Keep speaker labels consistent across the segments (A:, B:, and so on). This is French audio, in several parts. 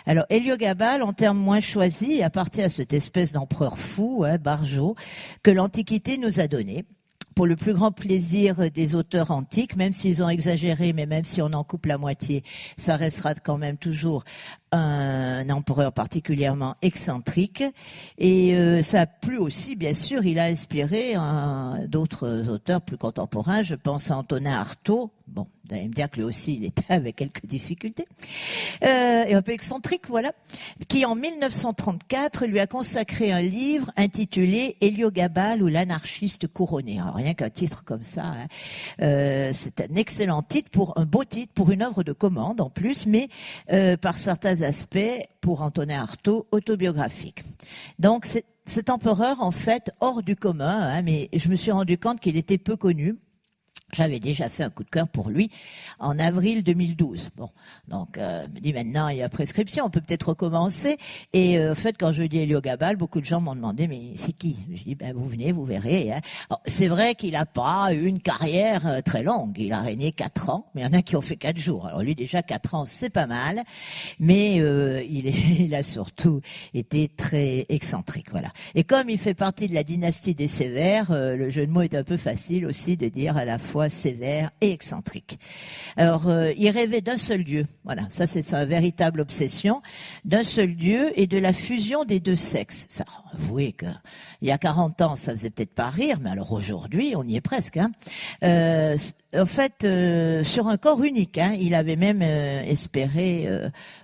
A: Alors, Héliogabale, en termes moins choisis, appartient à cette espèce d'empereur fou, Barjot, que l'Antiquité nous a donné. Pour le plus grand plaisir des auteurs antiques, même s'ils ont exagéré, mais même si on en coupe la moitié, ça restera quand même toujours un empereur particulièrement excentrique. Et ça a plu aussi, bien sûr, il a inspiré d'autres auteurs plus contemporains. Je pense à Antonin Artaud. Bon, vous allez me dire que lui aussi, il était avec quelques difficultés. Et un peu excentrique, voilà. Qui, en 1934, lui a consacré un livre intitulé Héliogabale ou l'anarchiste couronné. Alors, rien qu'un titre comme ça, c'est un excellent titre, un beau titre pour une œuvre de commande en plus, mais par certains aspects, pour Antonin Artaud, autobiographique. Donc, cet empereur, en fait, hors du commun, mais je me suis rendu compte qu'il était peu connu. J'avais déjà fait un coup de cœur pour lui en avril 2012. Bon, donc je me dis maintenant il y a prescription, on peut peut-être recommencer. Et en fait, quand je dis Héliogabale, beaucoup de gens m'ont demandé mais c'est qui ? Je dis vous venez, vous verrez. Alors, c'est vrai qu'il n'a pas eu une carrière très longue. Il a régné 4 ans, mais il y en a qui ont fait 4 jours. Alors lui déjà 4 ans, c'est pas mal, mais il a surtout été très excentrique, voilà. Et comme il fait partie de la dynastie des Sévères, le jeu de mots est un peu facile aussi de dire à la fois sévère et excentrique. Alors, il rêvait d'un seul Dieu. Voilà, ça c'est sa véritable obsession, d'un seul Dieu et de la fusion des deux sexes. Ça, avouez que il y a 40 ans, ça faisait peut-être pas rire, mais alors aujourd'hui, on y est presque. En fait, sur un corps unique, il avait même espéré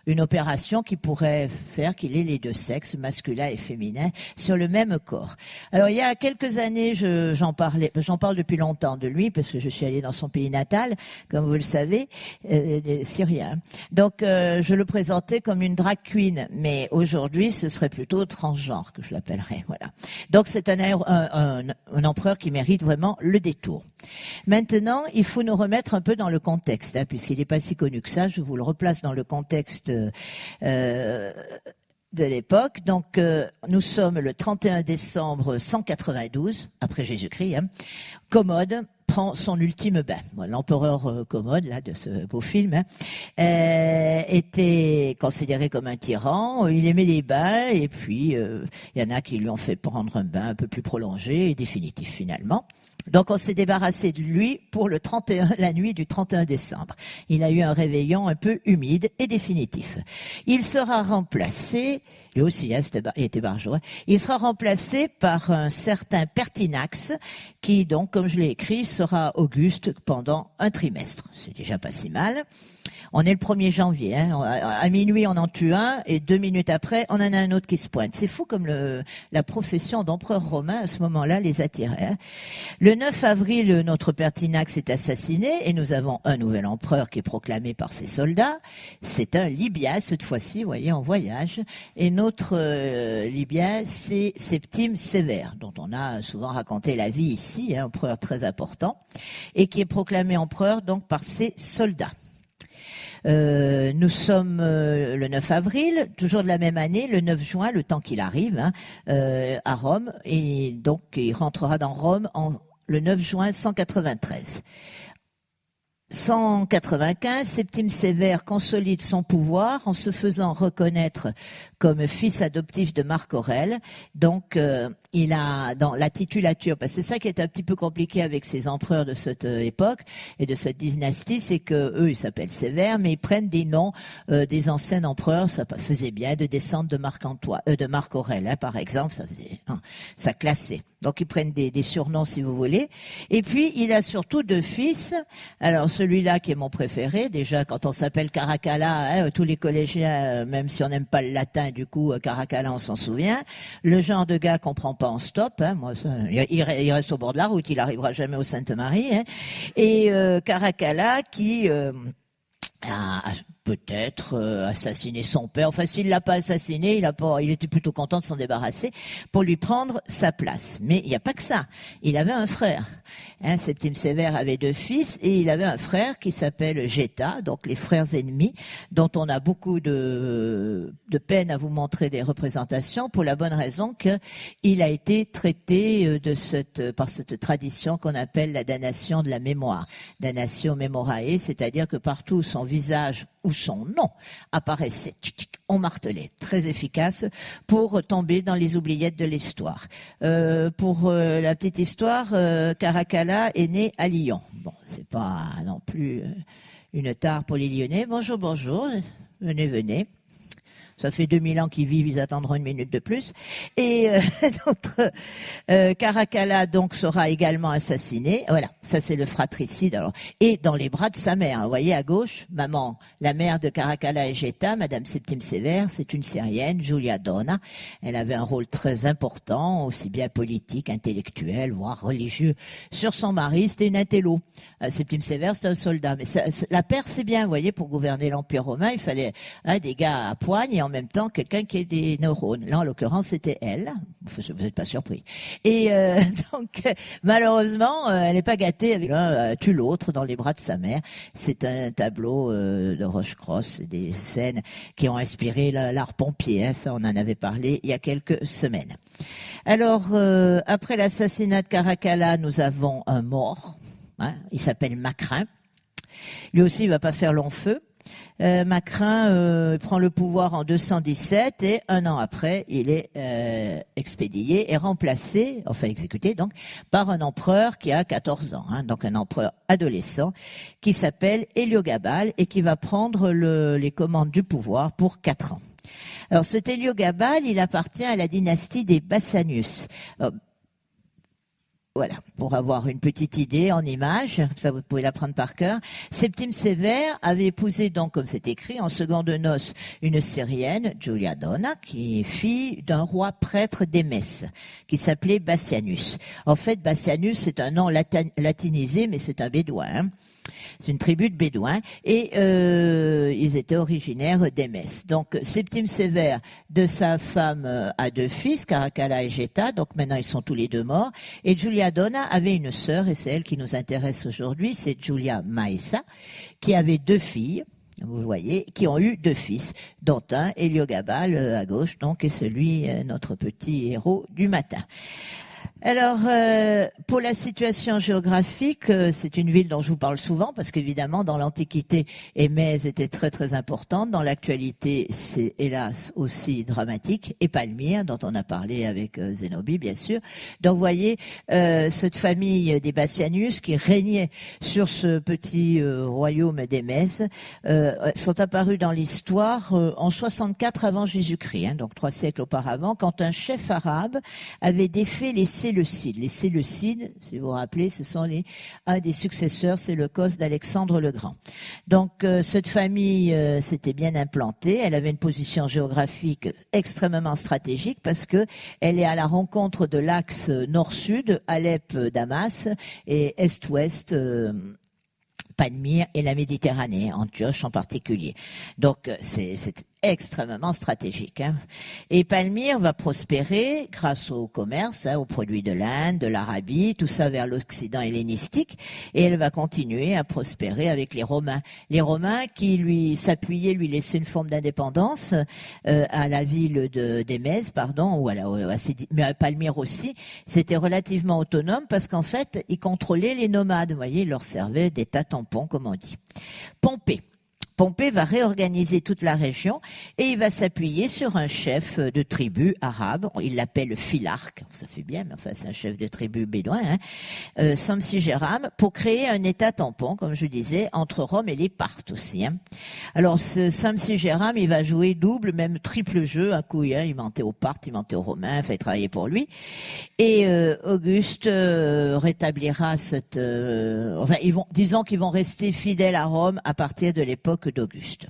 A: une opération qui pourrait faire qu'il ait les deux sexes, masculin et féminin, sur le même corps. Alors, il y a quelques années, j'en parle depuis longtemps de lui, parce que je suis allée dans son pays natal, comme vous le savez, syrien. Donc, je le présentais comme une drag queen, mais aujourd'hui, ce serait plutôt transgenre que je l'appellerais. Voilà. Donc, c'est un empereur qui mérite vraiment le détour. Maintenant, il faut nous remettre un peu dans le contexte, puisqu'il n'est pas si connu que ça. Je vous le replace dans le contexte de l'époque. Donc, nous sommes le 31 décembre 192, après Jésus-Christ. Commode prend son ultime bain. L'empereur Commode, là, de ce beau film, était considéré comme un tyran. Il aimait les bains, et puis il y en a qui lui ont fait prendre un bain un peu plus prolongé et définitif finalement. Donc on s'est débarrassé de lui pour la nuit du 31 décembre. Il a eu un réveillon un peu humide et définitif. Il sera remplacé, lui aussi, il était Barjot, il sera remplacé par un certain Pertinax qui, donc, comme je l'ai écrit, sera auguste pendant un trimestre. C'est déjà pas si mal. On est le 1er janvier. À minuit, on en tue un, et 2 minutes après, on en a un autre qui se pointe. C'est fou comme la profession d'empereur romain, à ce moment-là, les attirait. Le 9 avril, notre Pertinax est assassiné, et nous avons un nouvel empereur qui est proclamé par ses soldats. C'est un Libyen, cette fois-ci, vous voyez, en voyage. Et notre Libyen, c'est Septime Sévère, dont on a souvent raconté la vie ici, empereur très important, et qui est proclamé empereur donc par ses soldats. Nous sommes le 9 avril, toujours de la même année, le 9 juin, le temps qu'il arrive à Rome, et donc il rentrera dans Rome le 9 juin 193. 195, Septime Sévère consolide son pouvoir en se faisant reconnaître comme fils adoptif de Marc Aurèle. Donc, il a dans la titulature, parce que c'est ça qui est un petit peu compliqué avec ces empereurs de cette époque et de cette dynastie, c'est que eux, ils s'appellent Sévère, mais ils prennent des noms des anciens empereurs. Ça faisait bien de descendre de Marc Aurèle, par exemple, ça classait. Donc, ils prennent des surnoms, si vous voulez. Et puis, il a surtout 2 fils. Alors, celui-là qui est mon préféré, déjà, quand on s'appelle Caracalla, tous les collégiens, même si on n'aime pas le latin, du coup, Caracalla, on s'en souvient. Le genre de gars qu'on prend pas en stop. Moi, il reste au bord de la route, il arrivera jamais au Sainte-Marie. Et Caracalla qui a peut-être assassiné son père. Enfin, s'il l'a pas assassiné, il était plutôt content de s'en débarrasser pour lui prendre sa place. Mais il n'y a pas que ça. Il avait un frère. Septime Sévère avait 2 fils et il avait un frère qui s'appelle Geta, donc les frères ennemis, dont on a beaucoup de peine à vous montrer des représentations pour la bonne raison qu'il a été traité par cette tradition qu'on appelle la damnation de la mémoire, damnatio memorae, c'est-à-dire que partout où son visage où son nom apparaissait. On martelait, très efficace pour tomber dans les oubliettes de l'histoire. Pour la petite histoire, Caracalla est né à Lyon. Bon, c'est pas non plus une tare pour les Lyonnais. Bonjour, bonjour, venez. Ça fait 2000 ans qu'ils vivent, ils attendront une minute de plus. Et Caracalla donc sera également assassiné. Voilà, ça c'est le fratricide. Alors, et dans les bras de sa mère. Vous voyez à gauche, maman, la mère de Caracalla et Geta, Madame Septime Sévère, c'est une Syrienne, Giulia Donna. Elle avait un rôle très important, aussi bien politique, intellectuel, voire religieux, sur son mari. C'était une intello. Septime Sévère, c'était un soldat. Mais la Perse, c'est bien, vous voyez, pour gouverner l'Empire romain, il fallait des gars à poigne et en même temps quelqu'un qui ait des neurones. Là, en l'occurrence, c'était elle. Vous n'êtes pas surpris. Et donc, malheureusement, elle n'est pas gâtée avec l'un tue l'autre dans les bras de sa mère. C'est un tableau de Roche-Crosse, des scènes qui ont inspiré l'art pompier. Hein, ça, on en avait parlé il y a quelques semaines. Alors, après l'assassinat de Caracalla, nous avons un mort. Hein, il s'appelle Macrin. Lui aussi, il va pas faire long feu. Macrin prend le pouvoir en 217 et un an après, il est expédié et remplacé, enfin exécuté donc, par un empereur qui a 14 ans, hein, donc un empereur adolescent qui s'appelle Héliogabale et qui va prendre les commandes du pouvoir pour 4 ans. Alors cet Héliogabale, il appartient à la dynastie des Bassanius. Voilà, pour avoir une petite idée en image, ça vous pouvez l'apprendre par cœur. Septime Sévère avait épousé donc, comme c'est écrit, en second de noces, une Syrienne, Giulia Donna, qui est fille d'un roi prêtre d'Émesse, qui s'appelait Bassianus. En fait, Bassianus, c'est un nom latinisé, mais c'est un bédouin. Hein. C'est une tribu de bédouins et ils étaient originaires d'Émesse. Donc Septime Sévère, de sa femme, a 2 fils, Caracalla et Geta, donc maintenant ils sont tous les 2 morts. Et Giulia Donna avait une sœur, et c'est elle qui nous intéresse aujourd'hui, c'est Giulia Maessa, qui avait 2 filles. Vous voyez, qui ont eu 2 fils, dont un, Héliogabale, à gauche, donc, et celui, notre petit héros du matin. Alors, pour la situation géographique, c'est une ville dont je vous parle souvent parce qu'évidemment, dans l'Antiquité, Émèse était très très importante. Dans l'actualité, c'est hélas aussi dramatique. Et Palmyre, dont on a parlé avec Zénobie, bien sûr. Donc, vous voyez, cette famille des Bassianus qui régnait sur ce petit royaume d'Émèse sont apparus dans l'histoire en 64 avant Jésus-Christ, hein, donc 3 siècles auparavant, quand un chef arabe avait défait les Séleucides. Les Séleucides, si vous vous rappelez, ce sont un des successeurs séleucos d'Alexandre le Grand. Donc cette famille s'était bien implantée, elle avait une position géographique extrêmement stratégique parce que elle est à la rencontre de l'axe nord-sud, Alep-Damas, et est-ouest, Palmyre et la Méditerranée, Antioche en particulier. Donc c'est extrêmement stratégique. Hein. Et Palmyre va prospérer grâce au commerce, hein, aux produits de l'Inde, de l'Arabie, tout ça vers l'Occident hellénistique, et elle va continuer à prospérer avec les Romains. Les Romains qui lui s'appuyaient, lui laissaient une forme d'indépendance à la ville d'Émèse, mais à Palmyre aussi, c'était relativement autonome parce qu'en fait, ils contrôlaient les nomades. Vous voyez, ils leur servaient d'état tampon, comme on dit. Pompée va réorganiser toute la région et il va s'appuyer sur un chef de tribu arabe. Il l'appelle Philarque, ça fait bien, mais enfin c'est un chef de tribu bédouin, hein, Samsigéram, pour créer un état tampon, comme je disais, entre Rome et les Parthes aussi. Hein. Alors ce Samsigéram, il va jouer double, même triple jeu, un coup, hein, il mentait aux Parthes, il mentait aux Romains, il fait travailler pour lui. Et Auguste rétablira cette... disons qu'ils vont rester fidèles à Rome à partir de l'époque d'Auguste.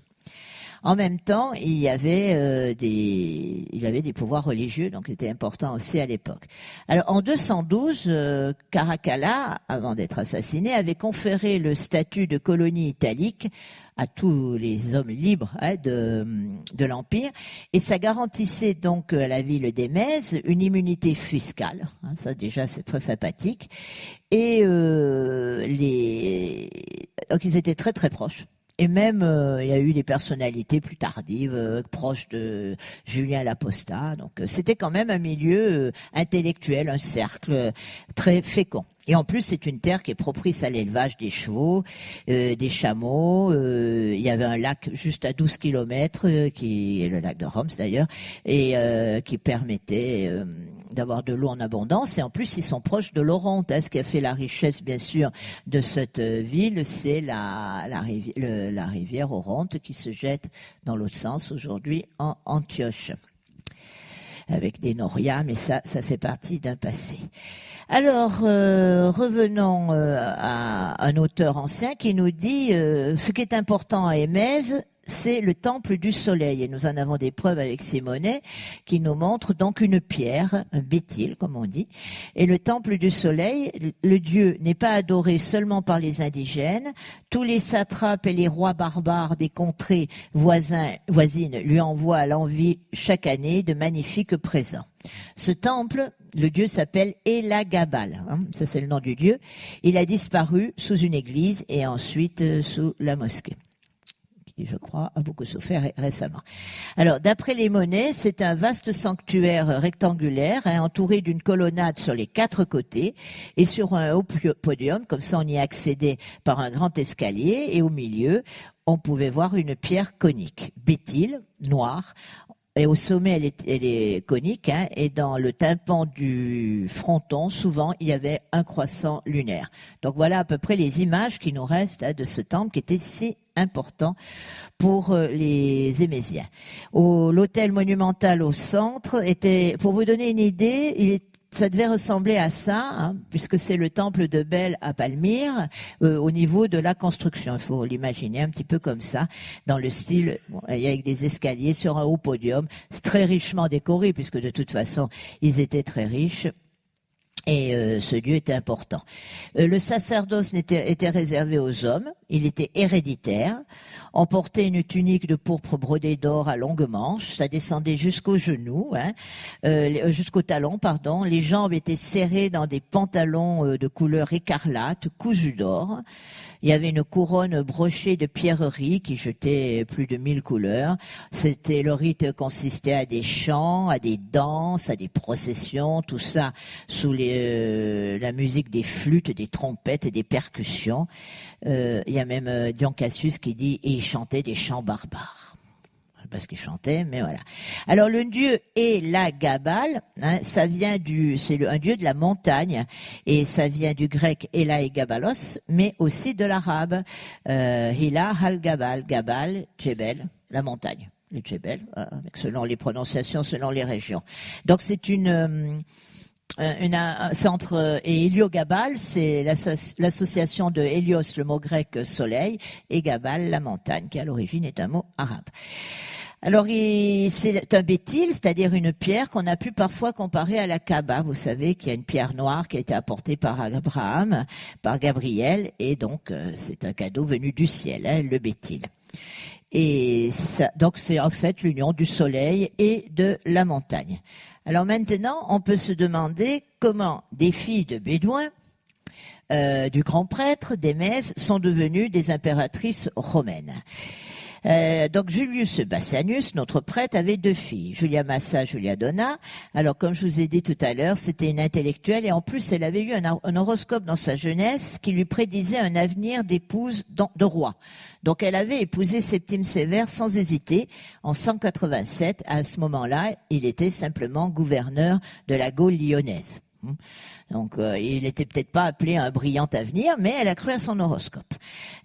A: En même temps, il avait des pouvoirs religieux, donc c'était important aussi à l'époque. Alors en 212, Caracalla, avant d'être assassiné, avait conféré le statut de colonie italique à tous les hommes libres, hein, de l'Empire, et ça garantissait donc à la ville d'Émèse une immunité fiscale, hein, ça déjà c'est très sympathique, et donc ils étaient très très proches. Et même, il y a eu des personnalités plus tardives, proches de Julien l'Apostat. Donc, c'était quand même un milieu intellectuel, un cercle très fécond. Et en plus, c'est une terre qui est propice à l'élevage des chevaux, des chameaux. Il y avait un lac juste à 12 kilomètres, qui est le lac de Roms d'ailleurs, et qui permettait d'avoir de l'eau en abondance. Et en plus, ils sont proches de l'Oronte. Ce qui a fait la richesse, bien sûr, de cette ville, c'est la rivière Oronte qui se jette dans l'autre sens aujourd'hui en Antioche, avec des norias, mais ça fait partie d'un passé. Alors, revenons à un auteur ancien qui nous dit ce qui est important à Émèse, c'est le temple du soleil. Et nous en avons des preuves avec Simonet qui nous montrent donc une pierre, un béthyle comme on dit. Et le temple du soleil, le dieu n'est pas adoré seulement par les indigènes. Tous les satrapes et les rois barbares des contrées voisines lui envoient à l'envi chaque année de magnifiques présents. Ce temple, le dieu s'appelle Elagabal, ça c'est le nom du dieu. Il a disparu sous une église et ensuite sous la mosquée, qui, je crois, a beaucoup souffert récemment. Alors, d'après les monnaies, c'est un vaste sanctuaire rectangulaire, entouré d'une colonnade sur les 4 côtés et sur un haut podium, comme ça on y accédait par un grand escalier, et au milieu, on pouvait voir une pierre conique, béthyle, noire. Et au sommet, elle est conique, et dans le tympan du fronton, souvent, il y avait un croissant lunaire. Donc voilà à peu près les images qui nous restent de ce temple qui était si important pour les Émésiens. L'hôtel monumental au centre était, pour vous donner une idée, ça devait ressembler à ça, puisque c'est le temple de Bel à Palmyre, au niveau de la construction. Il faut l'imaginer un petit peu comme ça, dans le style, avec des escaliers sur un haut podium. C'est très richement décoré, puisque de toute façon, ils étaient très riches. Et ce dieu était important. Le sacerdoce était réservé aux hommes, il était héréditaire. On portait une tunique de pourpre brodée d'or à longues manches, ça descendait jusqu'aux genoux, jusqu'aux talons, pardon. Les jambes étaient serrées dans des pantalons de couleur écarlate, cousus d'or. Il y avait une couronne brochée de pierreries qui jetait plus de 1000 couleurs. Le rite consistait à des chants, à des danses, à des processions, tout ça sous la musique des flûtes, des trompettes et des percussions. Il y a même Dion Cassius qui dit « et il chantait des chants barbares ». Parce qu'il chantait, mais voilà. Alors le dieu Elagabal, ça vient un dieu de la montagne, et ça vient du grec Elagabalos, mais aussi de l'arabe Hila Hal-Gabal, Gabal, Djebel, la montagne, le Djebel, selon les prononciations, selon les régions. Donc c'est c'est entre et Héliogabal, c'est l'association de Hélios, le mot grec soleil, et Gabal, la montagne, qui à l'origine est un mot arabe. Alors, c'est un béthyle, c'est-à-dire une pierre qu'on a pu parfois comparer à la Kaaba. Vous savez qu'il y a une pierre noire qui a été apportée par Abraham, par Gabriel, et donc c'est un cadeau venu du ciel, le béthyle. Et ça, donc c'est en fait l'union du soleil et de la montagne. Alors maintenant, on peut se demander comment des filles de Bédouins, du grand prêtre d'Émèse, sont devenues des impératrices romaines. Donc Julius Bassianus, notre prêtre, avait 2 filles, Julia Massa, Julia Donna. Alors comme je vous ai dit tout à l'heure, c'était une intellectuelle, et en plus elle avait eu un horoscope dans sa jeunesse qui lui prédisait un avenir d'épouse de roi. Donc elle avait épousé Septime Sévère sans hésiter en 187. À ce moment-là, il était simplement gouverneur de la Gaule lyonnaise. Donc, il n'était peut-être pas appelé à un brillant avenir, mais elle a cru à son horoscope.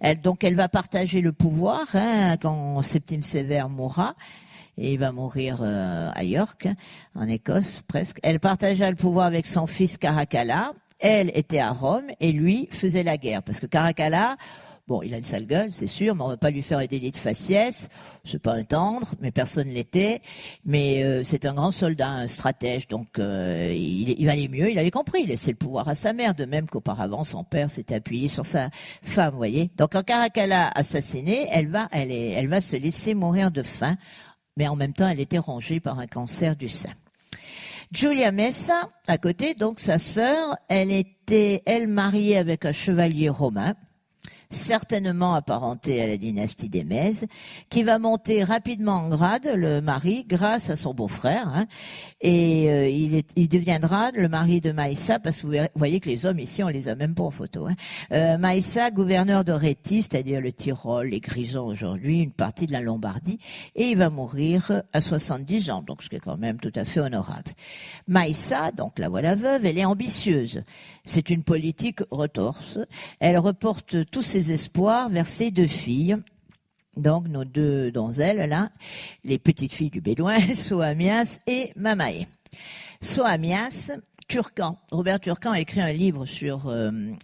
A: Elle va partager le pouvoir quand Septime Sévère mourra. Et il va mourir à York, en Écosse presque. Elle partagea le pouvoir avec son fils Caracalla. Elle était à Rome et lui faisait la guerre. Parce que Caracalla, bon, il a une sale gueule, c'est sûr, mais on ne va pas lui faire un délit de faciès. C'est pas un tendre, mais personne l'était. Mais c'est un grand soldat, un stratège, donc il valait mieux. Il avait compris, il laissait le pouvoir à sa mère, de même qu'auparavant son père s'était appuyé sur sa femme, vous voyez. Donc quand Caracalla assassinée, elle va se laisser mourir de faim, mais en même temps, elle était rongée par un cancer du sein. Julia Messa, à côté, donc sa sœur, elle mariée avec un chevalier romain. certainement apparenté à la dynastie des Mèdes, qui va monter rapidement en grade, le mari, grâce à son beau-frère, hein, et il deviendra le mari de Maïssa, parce que vous voyez que les hommes ici, on les a même pas en photo. Hein. Maïssa, gouverneur de Réti, c'est-à-dire le Tyrol, les Grisons aujourd'hui, une partie de la Lombardie, et il va mourir à 70 ans, donc ce qui est quand même tout à fait honorable. Maïssa, donc la voilà veuve, elle est ambitieuse. C'est une politique retorse. Elle reporte tous ses espoirs vers ses 2 filles. Donc nos 2 donzelles là, les petites filles du Bédouin, Sohamias et Mamae. Sohamias, Turcan. Robert Turcan a écrit un livre sur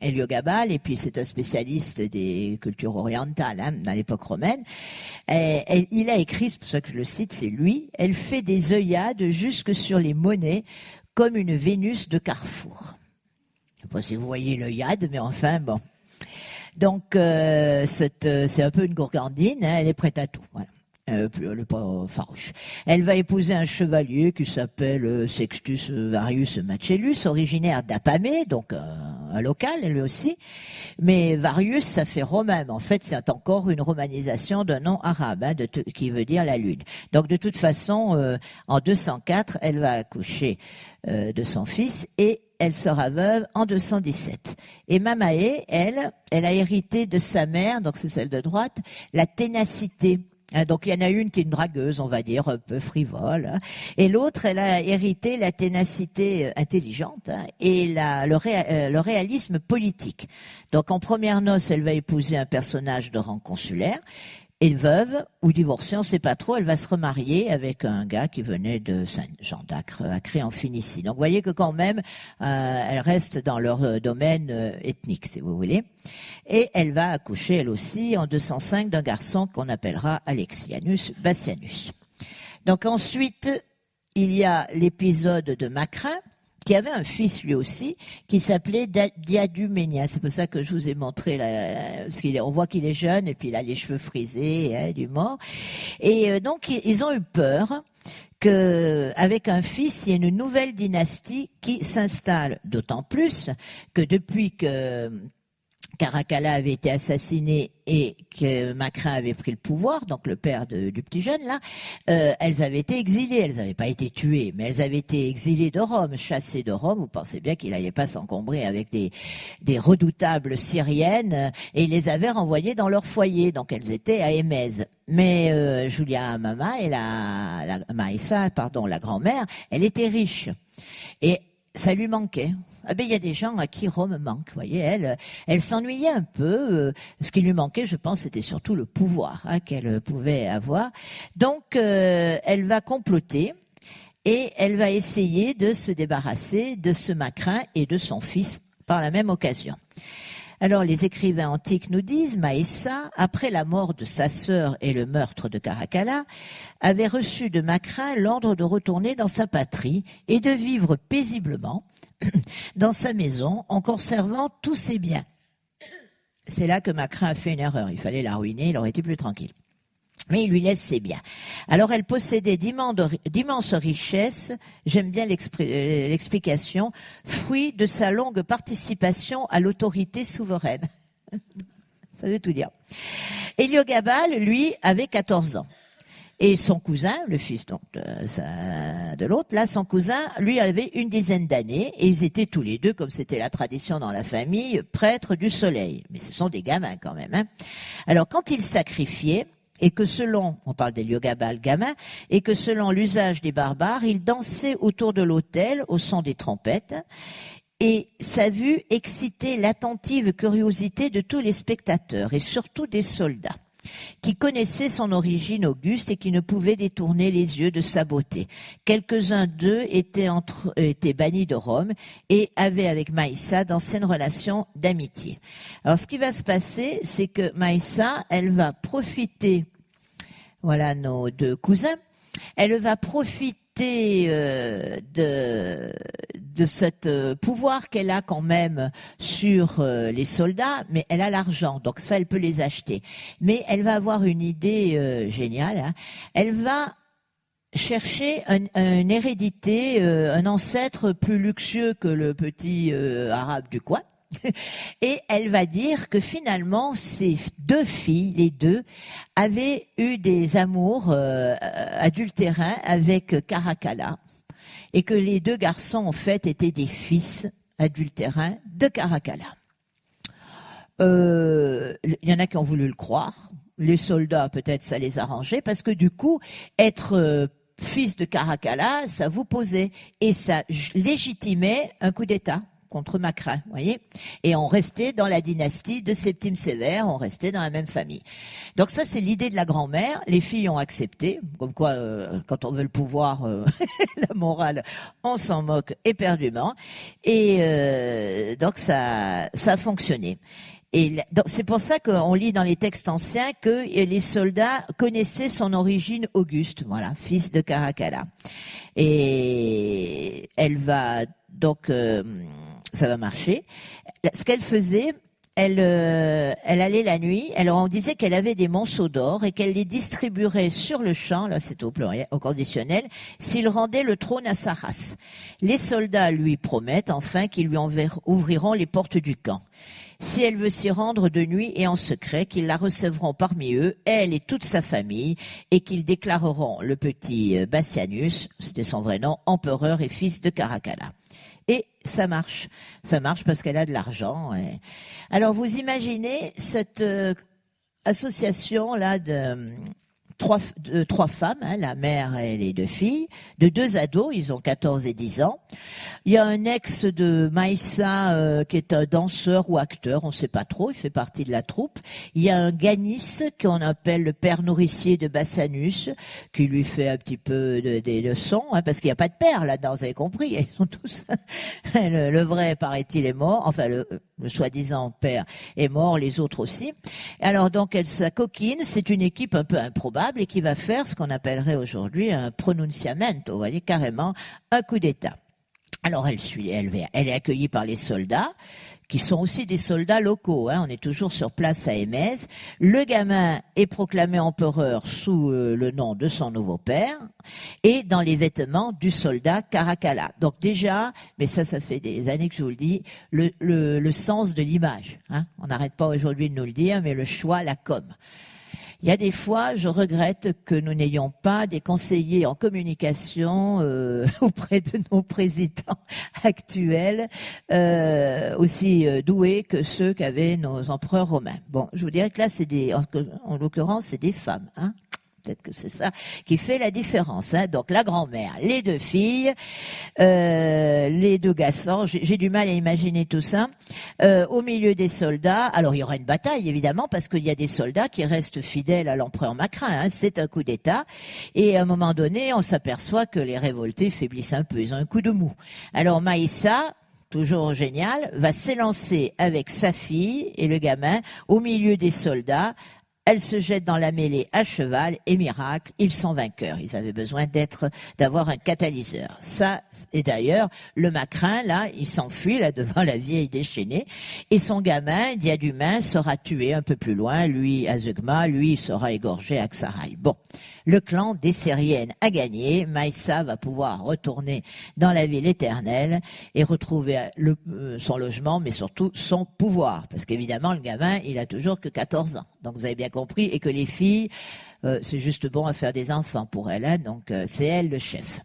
A: Héliogabale, et puis c'est un spécialiste des cultures orientales hein, dans l'époque romaine. Il a écrit, c'est pour ça que je le cite, c'est lui, elle fait des œillades jusque sur les monnaies comme une Vénus de Carrefour. Je ne sais pas si vous voyez l'œillade, mais enfin bon. Donc c'est un peu une gourgandine, hein, elle est prête à tout. Voilà. Elle n'est pas farouche. Elle va épouser un chevalier qui s'appelle Sextus Varius Macellus, originaire d'Apamée, donc un local lui aussi. Mais Varius, ça fait romain. En fait, c'est encore une romanisation d'un nom arabe, hein, qui veut dire la lune. Donc de toute façon, en 204, elle va accoucher de son fils et elle sera veuve en 217. Et Mamae, elle a hérité de sa mère, donc c'est celle de droite, la ténacité. Donc il y en a une qui est une dragueuse, on va dire, un peu frivole, hein. Et l'autre, elle a hérité la ténacité intelligente hein, et le réalisme politique. Donc en première noce, elle va épouser un personnage de rang consulaire. Et veuve ou divorcée, on ne sait pas trop, elle va se remarier avec un gars qui venait de Saint-Jean d'Acre, Acré en Phénicie. Donc vous voyez que quand même, elle reste dans leur domaine ethnique, si vous voulez. Et elle va accoucher, elle aussi, en 205, d'un garçon qu'on appellera Alexianus Bassianus. Donc ensuite, il y a l'épisode de Macrin, qui avait un fils lui aussi, qui s'appelait Diaduménia. C'est pour ça que je vous ai montré, parce on voit qu'il est jeune, et puis il a les cheveux frisés, hein, du mort. Et donc, ils ont eu peur qu'avec un fils, il y ait une nouvelle dynastie qui s'installe. D'autant plus que depuis que Caracalla avait été assassiné et que Macrin avait pris le pouvoir, donc le père du petit jeune là, elles avaient été exilées, elles n'avaient pas été tuées, mais elles avaient été exilées de Rome, chassées de Rome. Vous pensez bien qu'il n'allait pas s'encombrer avec des redoutables syriennes, et il les avait renvoyées dans leur foyer, donc elles étaient à Émèse. Mais Julia Mama et Maïssa, la grand-mère, elle était riche. Et ça lui manquait. Ah ben il y a des gens à qui Rome manque, vous voyez, elle s'ennuyait un peu. Ce qui lui manquait, je pense, c'était surtout le pouvoir hein, qu'elle pouvait avoir. Donc elle va comploter et elle va essayer de se débarrasser de ce Macrin et de son fils par la même occasion. Alors les écrivains antiques nous disent, Maïssa, après la mort de sa sœur et le meurtre de Caracalla, avait reçu de Macrin l'ordre de retourner dans sa patrie et de vivre paisiblement dans sa maison en conservant tous ses biens. C'est là que Macrin a fait une erreur, il fallait la ruiner, il aurait été plus tranquille. Mais il lui laisse ses biens. Alors elle possédait d'immenses richesses, j'aime bien l'explication, fruit de sa longue participation à l'autorité souveraine. Ça veut tout dire. Héliogabale, lui, avait 14 ans. Et son cousin, le fils donc de l'autre, là, son cousin, lui avait une dizaine d'années, et ils étaient tous les deux, comme c'était la tradition dans la famille, prêtres du soleil. Mais ce sont des gamins quand même. Hein. Alors quand ils sacrifiaient, et que selon, on parle d'Héliogabale gamin, et que selon l'usage des barbares, ils dansaient autour de l'autel au son des trompettes, et sa vue excitait l'attentive curiosité de tous les spectateurs, et surtout des soldats, qui connaissaient son origine auguste et qui ne pouvaient détourner les yeux de sa beauté. Quelques-uns d'eux étaient bannis de Rome et avaient avec Maïssa d'anciennes relations d'amitié. Alors ce qui va se passer, c'est que Maïssa, elle va profiter, voilà nos deux cousins, elle va profiter de ce pouvoir qu'elle a quand même sur les soldats, mais elle a l'argent, donc ça elle peut les acheter. Mais elle va avoir une idée géniale, hein. Elle va chercher une hérédité, un ancêtre plus luxueux que le petit arabe du coin, Et elle va dire que finalement, ces deux filles, les deux, avaient eu des amours adultérins avec Caracalla, et que les deux garçons, en fait, étaient des fils adultérins de Caracalla. Il y en a qui ont voulu le croire. Les soldats, peut-être, ça les arrangeait, parce que du coup, être fils de Caracalla, ça vous posait, et ça légitimait un coup d'État contre Macrin, vous voyez. Et on restait dans la dynastie de Septime Sévère, on restait dans la même famille. Donc ça, c'est l'idée de la grand-mère. Les filles ont accepté, comme quoi, quand on veut le pouvoir, la morale, on s'en moque éperdument. Et donc ça a fonctionné. Et donc, c'est pour ça qu'on lit dans les textes anciens que les soldats connaissaient son origine auguste, voilà, fils de Caracalla. Et elle va donc, ça va marcher. Ce qu'elle faisait, elle allait la nuit. Alors on disait qu'elle avait des monceaux d'or et qu'elle les distribuerait sur le champ. Là, c'est au pluriel, au conditionnel, s'il rendait le trône à sa race. Les soldats lui promettent enfin qu'ils lui ouvriront les portes du camp. Si elle veut s'y rendre de nuit et en secret, qu'ils la recevront parmi eux, elle et toute sa famille, et qu'ils déclareront le petit Bassianus, c'était son vrai nom, empereur et fils de Caracalla. Et ça marche. Ça marche parce qu'elle a de l'argent. Et... Alors vous imaginez cette association-là de trois femmes, hein, la mère et les deux filles, de deux ados, ils ont 14 et 10 ans. Il y a un ex de Maïssa qui est un danseur ou acteur, on ne sait pas trop, il fait partie de la troupe. Il y a un Ganis qu'on appelle le père nourricier de Bassanus, qui lui fait un petit peu des leçons, hein, parce qu'il n'y a pas de père là-dedans, vous avez compris, ils sont tous... le vrai, paraît-il, est mort, enfin le soi-disant père est mort, les autres aussi. Alors donc elle sa coquine, c'est une équipe un peu improbable et qui va faire ce qu'on appellerait aujourd'hui un pronunciamento, vous voyez, carrément un coup d'État. Alors elle est accueillie par les soldats, qui sont aussi des soldats locaux, hein, on est toujours sur place à Émez. Le gamin est proclamé empereur sous le nom de son nouveau père et dans les vêtements du soldat Caracalla. Donc déjà, mais ça fait des années que je vous le dis, le sens de l'image, hein, on n'arrête pas aujourd'hui de nous le dire, mais le choix, la com. Il y a des fois, je regrette que nous n'ayons pas des conseillers en communication auprès de nos présidents actuels aussi doués que ceux qu'avaient nos empereurs romains. Bon, je vous dirais que là, en l'occurrence, c'est des femmes, hein. Peut-être que c'est ça qui fait la différence, hein. Donc la grand-mère, les deux filles, les deux garçons, j'ai du mal à imaginer tout ça. Au milieu des soldats, alors il y aura une bataille évidemment parce qu'il y a des soldats qui restent fidèles à l'empereur Macrin, hein. C'est un coup d'État et à un moment donné, on s'aperçoit que les révoltés faiblissent un peu, ils ont un coup de mou. Alors Maïssa, toujours génial, va s'élancer avec sa fille et le gamin au milieu des soldats. Elle se jette dans la mêlée à cheval et miracle, ils sont vainqueurs. Ils avaient besoin d'avoir un catalyseur. Ça, et d'ailleurs, le Macrin, là, il s'enfuit, là, devant la vieille déchaînée. Et son gamin, Diadumain, sera tué un peu plus loin. Lui, à Zeugma, lui, il sera égorgé à Xaraï. Bon. Le clan des Syriennes a gagné. Maïssa va pouvoir retourner dans la ville éternelle et retrouver son logement, mais surtout son pouvoir. Parce qu'évidemment, le gamin, il a toujours que 14 ans. Donc vous avez bien compris. Et que les filles, c'est juste bon à faire des enfants pour elle. Hein, donc c'est elle le chef.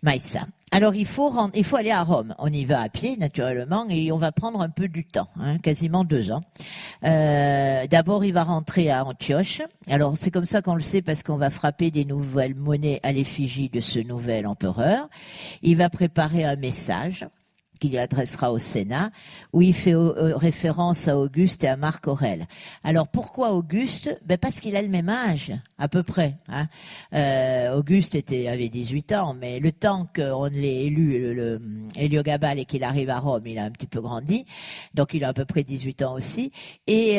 A: Maïssa. Alors il faut aller à Rome. On y va à pied naturellement et on va prendre un peu du temps, hein, quasiment 2 ans. D'abord il va rentrer à Antioche. Alors c'est comme ça qu'on le sait parce qu'on va frapper des nouvelles monnaies à l'effigie de ce nouvel empereur. Il va préparer un message qu'il adressera au Sénat, où il fait référence à Auguste et à Marc Aurèle. Alors pourquoi Auguste ? Parce qu'il a le même âge, à peu près. Hein. Auguste avait 18 ans, mais le temps qu'on l'ait élu, Héliogabale, et qu'il arrive à Rome, il a un petit peu grandi, donc il a à peu près 18 ans aussi. Et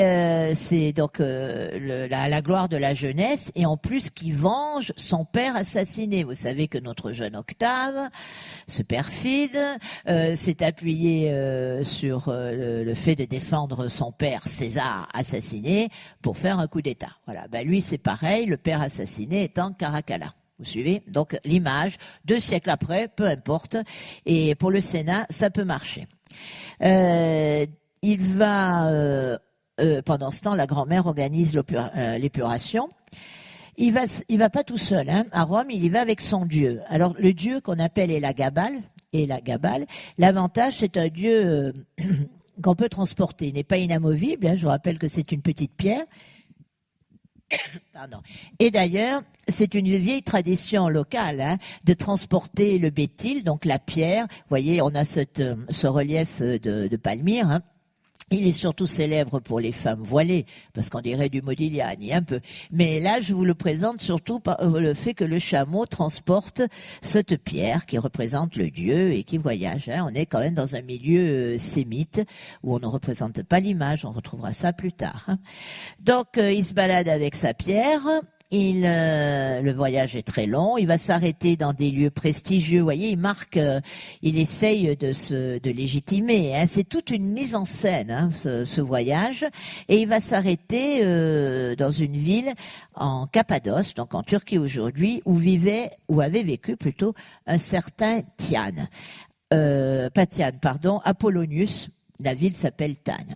A: c'est donc la gloire de la jeunesse, et en plus qui venge son père assassiné. Vous savez que notre jeune Octave, ce perfide, s'est appuyé sur le fait de défendre son père César assassiné pour faire un coup d'État. Voilà, lui c'est pareil, le père assassiné étant Caracalla. Vous suivez ? Donc l'image, 2 siècles après, peu importe, et pour le Sénat, ça peut marcher. il va, pendant ce temps, la grand-mère organise l'épuration. Il va pas tout seul, hein. À Rome, il y va avec son dieu. Alors, le dieu qu'on appelle Elagabal, l'avantage, c'est un dieu qu'on peut transporter. Il n'est pas inamovible, hein. Je vous rappelle que c'est une petite pierre. Pardon. Et d'ailleurs, c'est une vieille tradition locale, hein, de transporter le bétil, donc la pierre. Vous voyez, on a ce relief de Palmyre, hein. Il est surtout célèbre pour les femmes voilées, parce qu'on dirait du Modigliani un peu. Mais là, je vous le présente surtout par le fait que le chameau transporte cette pierre qui représente le dieu et qui voyage, hein. On est quand même dans un milieu sémite où on ne représente pas l'image, on retrouvera ça plus tard, hein. Donc, il se balade avec sa pierre. Le voyage est très long. Il va s'arrêter dans des lieux prestigieux. Vous voyez, il essaye de légitimer, hein. C'est toute une mise en scène, hein, ce voyage. Et il va s'arrêter dans une ville en Cappadoce, donc en Turquie aujourd'hui, où avait vécu plutôt un certain Apollonius. La ville s'appelle Tiane.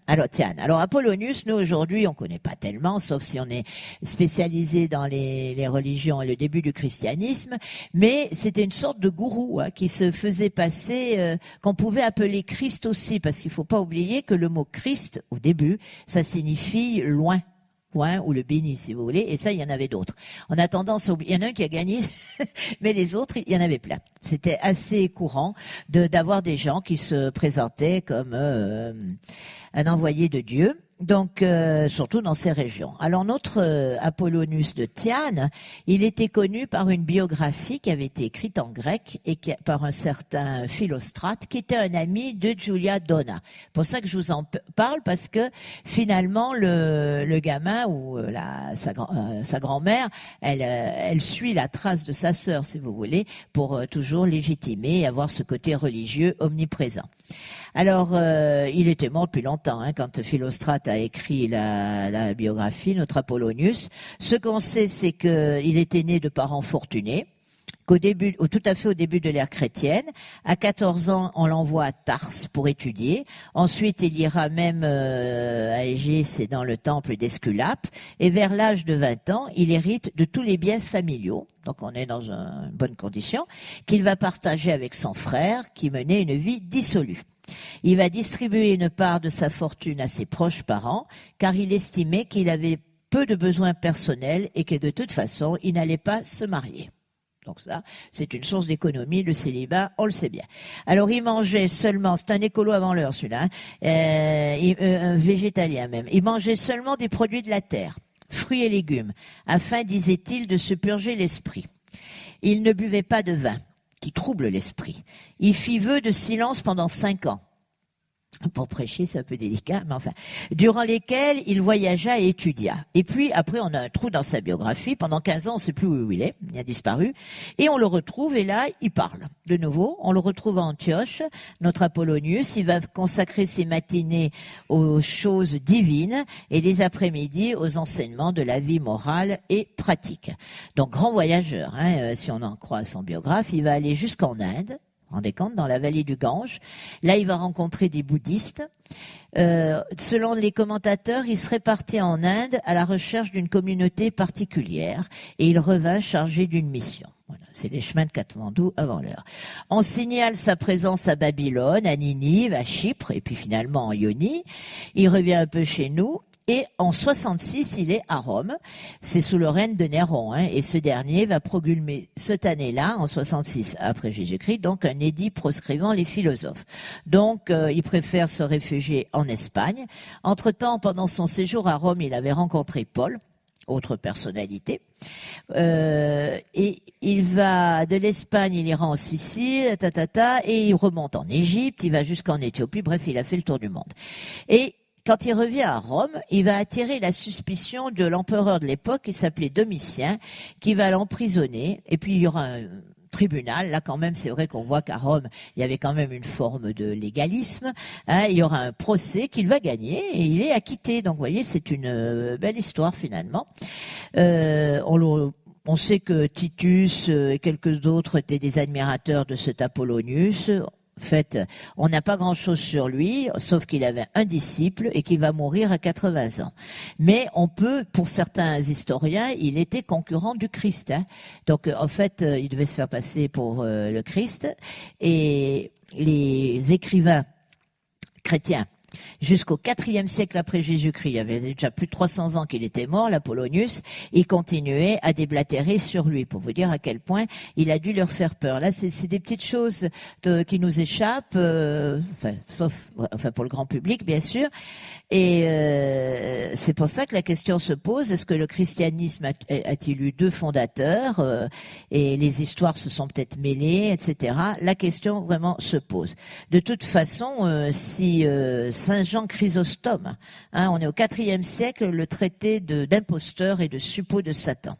A: Alors Apollonius, nous aujourd'hui, on connaît pas tellement, sauf si on est spécialisé dans les religions et le début du christianisme, mais c'était une sorte de gourou, hein, qui se faisait passer, qu'on pouvait appeler Christ aussi, parce qu'il faut pas oublier que le mot Christ, au début, ça signifie loin. Ou le béni, si vous voulez, et ça, il y en avait d'autres. On a tendance à oublier, il y en a un qui a gagné, mais les autres, il y en avait plein. C'était assez courant d'avoir des gens qui se présentaient comme un envoyé de Dieu, donc surtout dans ces régions. Alors notre Apollonius de Tiane, il était connu par une biographie qui avait été écrite en grec et par un certain Philostrate, qui était un ami de Julia Donna. C'est pour ça que je vous en parle, parce que finalement le gamin ou sa grand-mère, elle suit la trace de sa sœur, si vous voulez, pour toujours légitimer et avoir ce côté religieux omniprésent. Alors, il était mort depuis longtemps, hein, quand Philostrate a écrit la biographie, notre Apollonius. Ce qu'on sait, c'est qu'il était né de parents fortunés, tout à fait au début de l'ère chrétienne. À 14 ans, on l'envoie à Tarse pour étudier. Ensuite, il ira même à Égée, c'est dans le temple d'Esculape. Et vers l'âge de 20 ans, il hérite de tous les biens familiaux. Donc, on est dans une bonne condition, qu'il va partager avec son frère, qui menait une vie dissolue. Il va distribuer une part de sa fortune à ses proches parents, car il estimait qu'il avait peu de besoins personnels et que de toute façon, il n'allait pas se marier. Donc ça, c'est une source d'économie, le célibat, on le sait bien. Alors il mangeait seulement, c'est un écolo avant l'heure celui-là, un végétalien même, il mangeait seulement des produits de la terre, fruits et légumes, afin, disait-il, de se purger l'esprit. Il ne buvait pas de vin, qui trouble l'esprit. Il fit vœu de silence pendant 5 ans. Pour prêcher, c'est un peu délicat, mais enfin, durant lesquels il voyagea et étudia. Et puis, après, on a un trou dans sa biographie. Pendant 15 ans, on ne sait plus où il est. Il a disparu. Et on le retrouve, et là, il parle. De nouveau, on le retrouve à Antioche, notre Apollonius. Il va consacrer ses matinées aux choses divines et les après-midi aux enseignements de la vie morale et pratique. Donc, grand voyageur, hein, si on en croit son biographe. Il va aller jusqu'en Inde. Rendez compte, dans la vallée du Gange. Là, il va rencontrer des bouddhistes. Selon les commentateurs, il serait parti en Inde à la recherche d'une communauté particulière et il revint chargé d'une mission. Voilà, c'est les chemins de Katmandou avant l'heure. On signale sa présence à Babylone, à Ninive, à Chypre et puis finalement en Ionie. Il revient un peu chez nous. Et en 66, il est à Rome. C'est sous le règne de Néron, hein, et ce dernier va promulguer cette année-là, en 66 après Jésus-Christ, donc un édit proscrivant les philosophes. Donc, il préfère se réfugier en Espagne. Entre-temps, pendant son séjour à Rome, il avait rencontré Paul, autre personnalité. Et il va de l'Espagne, il ira en Sicile, et il remonte en Égypte, il va jusqu'en Éthiopie. Bref, il a fait le tour du monde. Et quand il revient à Rome, il va attirer la suspicion de l'empereur de l'époque, qui s'appelait Domitien, qui va l'emprisonner. Et puis il y aura un tribunal. Là, quand même, c'est vrai qu'on voit qu'à Rome, il y avait quand même une forme de légalisme. Hein, il y aura un procès qu'il va gagner et il est acquitté. Donc, vous voyez, c'est une belle histoire finalement. On sait que Titus et quelques autres étaient des admirateurs de cet Apollonius. fait, on n'a pas grand-chose sur lui, sauf qu'il avait un disciple et qu'il va mourir à 80 ans. Mais on peut, pour certains historiens, il était concurrent du Christ. Hein. Donc, en fait, il devait se faire passer pour le Christ. Et les écrivains chrétiens, jusqu'au IVe siècle après Jésus-Christ, il y avait déjà plus de 300 ans qu'il était mort, l'Apollonius, il continuait à déblatérer sur lui, pour vous dire à quel point il a dû leur faire peur. Là, c'est des petites choses qui nous échappent, sauf pour le grand public, bien sûr. Et c'est pour ça que la question se pose, est-ce que le christianisme a-t-il eu deux fondateurs et les histoires se sont peut-être mêlées, etc. La question vraiment se pose. De toute façon, si Saint Jean Chrysostome, on est au IVe siècle, le traité d'imposteur et de suppôt de Satan.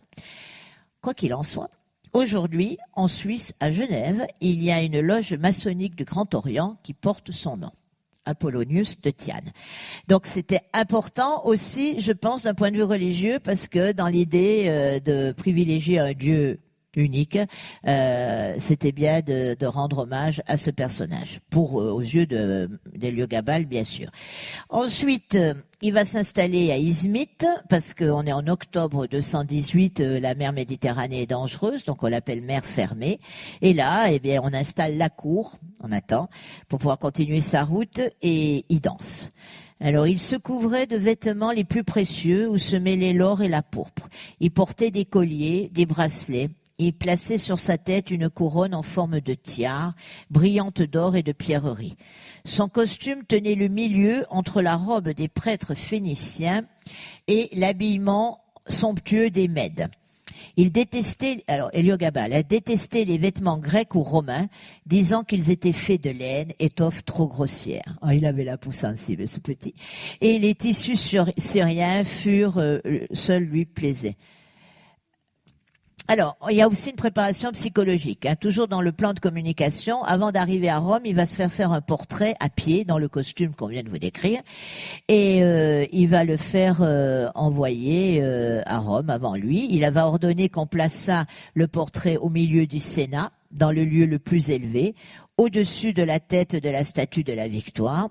A: Quoi qu'il en soit, aujourd'hui, en Suisse, à Genève, il y a une loge maçonnique du Grand Orient qui porte son nom. Apollonius de Thiane. Donc c'était important aussi, je pense, d'un point de vue religieux, parce que dans l'idée de privilégier un Dieu unique, c'était bien de rendre hommage à ce personnage, aux yeux d'Héliogabale, bien sûr. Ensuite, il va s'installer à Izmit, parce qu'on est en octobre 218, la mer Méditerranée est dangereuse, donc on l'appelle mer fermée. Et là, eh bien, on installe la cour, on attend, pour pouvoir continuer sa route, et il danse. Alors, il se couvrait de vêtements les plus précieux, où se mêlaient l'or et la pourpre. Il portait des colliers, des bracelets. Il plaçait sur sa tête une couronne en forme de tiare, brillante d'or et de pierreries. Son costume tenait le milieu entre la robe des prêtres phéniciens et l'habillement somptueux des Mèdes. Héliogabale a détesté les vêtements grecs ou romains, disant qu'ils étaient faits de laine, étoffe trop grossière. Oh, il avait la peau sensible, ce petit. Et les tissus syriens seuls lui plaisaient. Alors, il y a aussi une préparation psychologique. Toujours dans le plan de communication, avant d'arriver à Rome, il va se faire un portrait à pied dans le costume qu'on vient de vous décrire. Et il va le faire envoyer à Rome avant lui. Il va ordonner qu'on plaçât le portrait au milieu du Sénat, dans le lieu le plus élevé, au-dessus de la tête de la statue de la Victoire.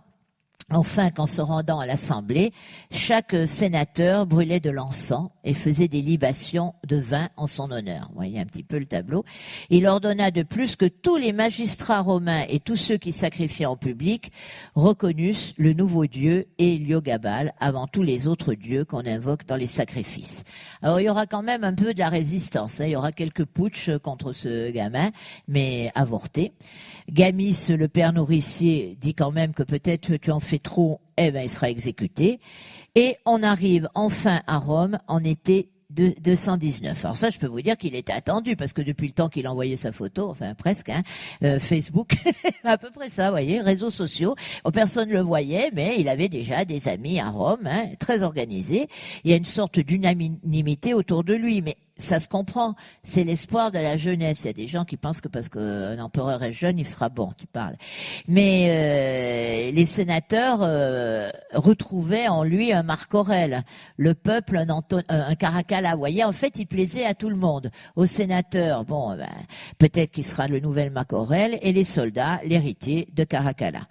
A: Enfin, qu'en se rendant à l'Assemblée, chaque sénateur brûlait de l'encens et faisait des libations de vin en son honneur. Vous voyez un petit peu le tableau. Il ordonna de plus que tous les magistrats romains et tous ceux qui sacrifiaient en public reconnussent le nouveau dieu Héliogabale avant tous les autres dieux qu'on invoque dans les sacrifices. Alors, il y aura quand même un peu de la résistance. Il y aura quelques putschs contre ce gamin, mais avortés. Gamis, le père nourricier, dit quand même que peut-être tu en fais trop, il sera exécuté. Et on arrive enfin à Rome en été 219. Alors ça, je peux vous dire qu'il était attendu, parce que depuis le temps qu'il envoyait sa photo, enfin presque, Facebook, à peu près ça, vous voyez, réseaux sociaux, personne ne le voyait, mais il avait déjà des amis à Rome, très organisés. Il y a une sorte d'unanimité autour de lui, mais ça se comprend, c'est l'espoir de la jeunesse. Il y a des gens qui pensent que parce qu'un empereur est jeune, il sera bon, tu parles. Mais les sénateurs retrouvaient en lui un Marc Aurèle, le peuple un Caracalla. Vous voyez, en fait, il plaisait à tout le monde. Aux sénateurs, peut-être qu'il sera le nouvel Marc Aurèle, et les soldats, l'héritier de Caracalla.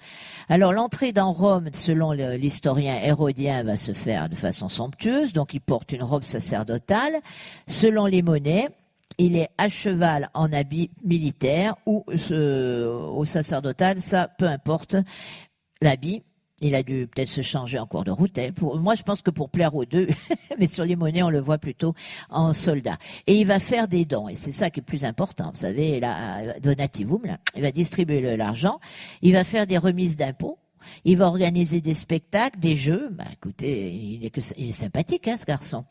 A: Alors, l'entrée dans Rome, selon l'historien Hérodien, va se faire de façon somptueuse, donc il porte une robe sacerdotale. Selon les monnaies, il est à cheval en habit militaire ou au sacerdotal, ça peu importe l'habit. Il a dû peut-être se changer en cours de route. Moi, je pense que pour plaire aux deux, mais sur les monnaies, on le voit plutôt en soldat. Et il va faire des dons, et c'est ça qui est le plus important. Vous savez, là, donativum, là, il va distribuer l'argent, il va faire des remises d'impôts. Il va organiser des spectacles, des jeux. Écoutez, il est sympathique, ce garçon.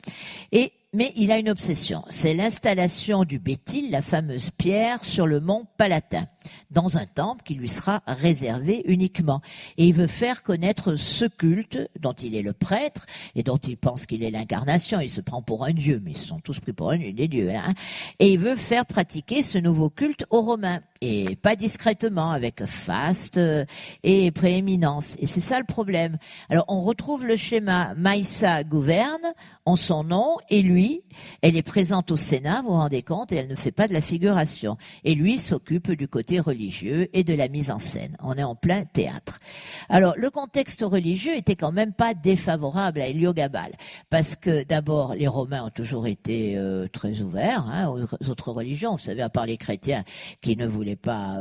A: Mais il a une obsession. C'est l'installation du Béthyle, la fameuse pierre, sur le mont Palatin, dans un temple qui lui sera réservé uniquement. Et il veut faire connaître ce culte dont il est le prêtre et dont il pense qu'il est l'incarnation. Il se prend pour un dieu, mais ils se sont tous pris pour des dieux. Et il veut faire pratiquer ce nouveau culte aux Romains. Et pas discrètement, avec faste et prééminence. Et c'est ça le problème. Alors, on retrouve le schéma Maïssa gouverne en son nom et lui lui, elle est présente au Sénat, vous vous rendez compte, et elle ne fait pas de la figuration. Et lui s'occupe du côté religieux et de la mise en scène. On est en plein théâtre. Alors, le contexte religieux était quand même pas défavorable à Héliogabale, parce que d'abord, les Romains ont toujours été très ouverts aux autres religions. Vous savez, à part les chrétiens qui ne voulaient pas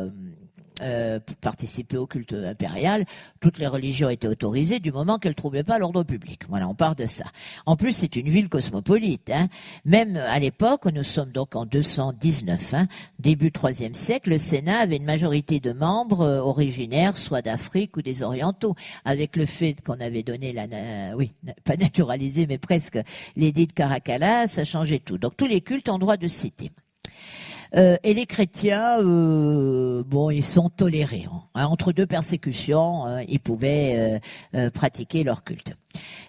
A: participer au culte impérial, toutes les religions étaient autorisées du moment qu'elles ne trouvaient pas l'ordre public. Voilà, on part de ça. En plus, c'est une ville cosmopolite. Même à l'époque, nous sommes donc en 219, début 3e siècle, le Sénat avait une majorité de membres originaires, soit d'Afrique ou des Orientaux. Avec le fait qu'on avait donné pas naturalisé, mais presque l'édit de Caracalla, ça changeait tout. Donc tous les cultes ont droit de citer. Et les chrétiens, ils sont tolérés. Entre deux persécutions, ils pouvaient pratiquer leur culte.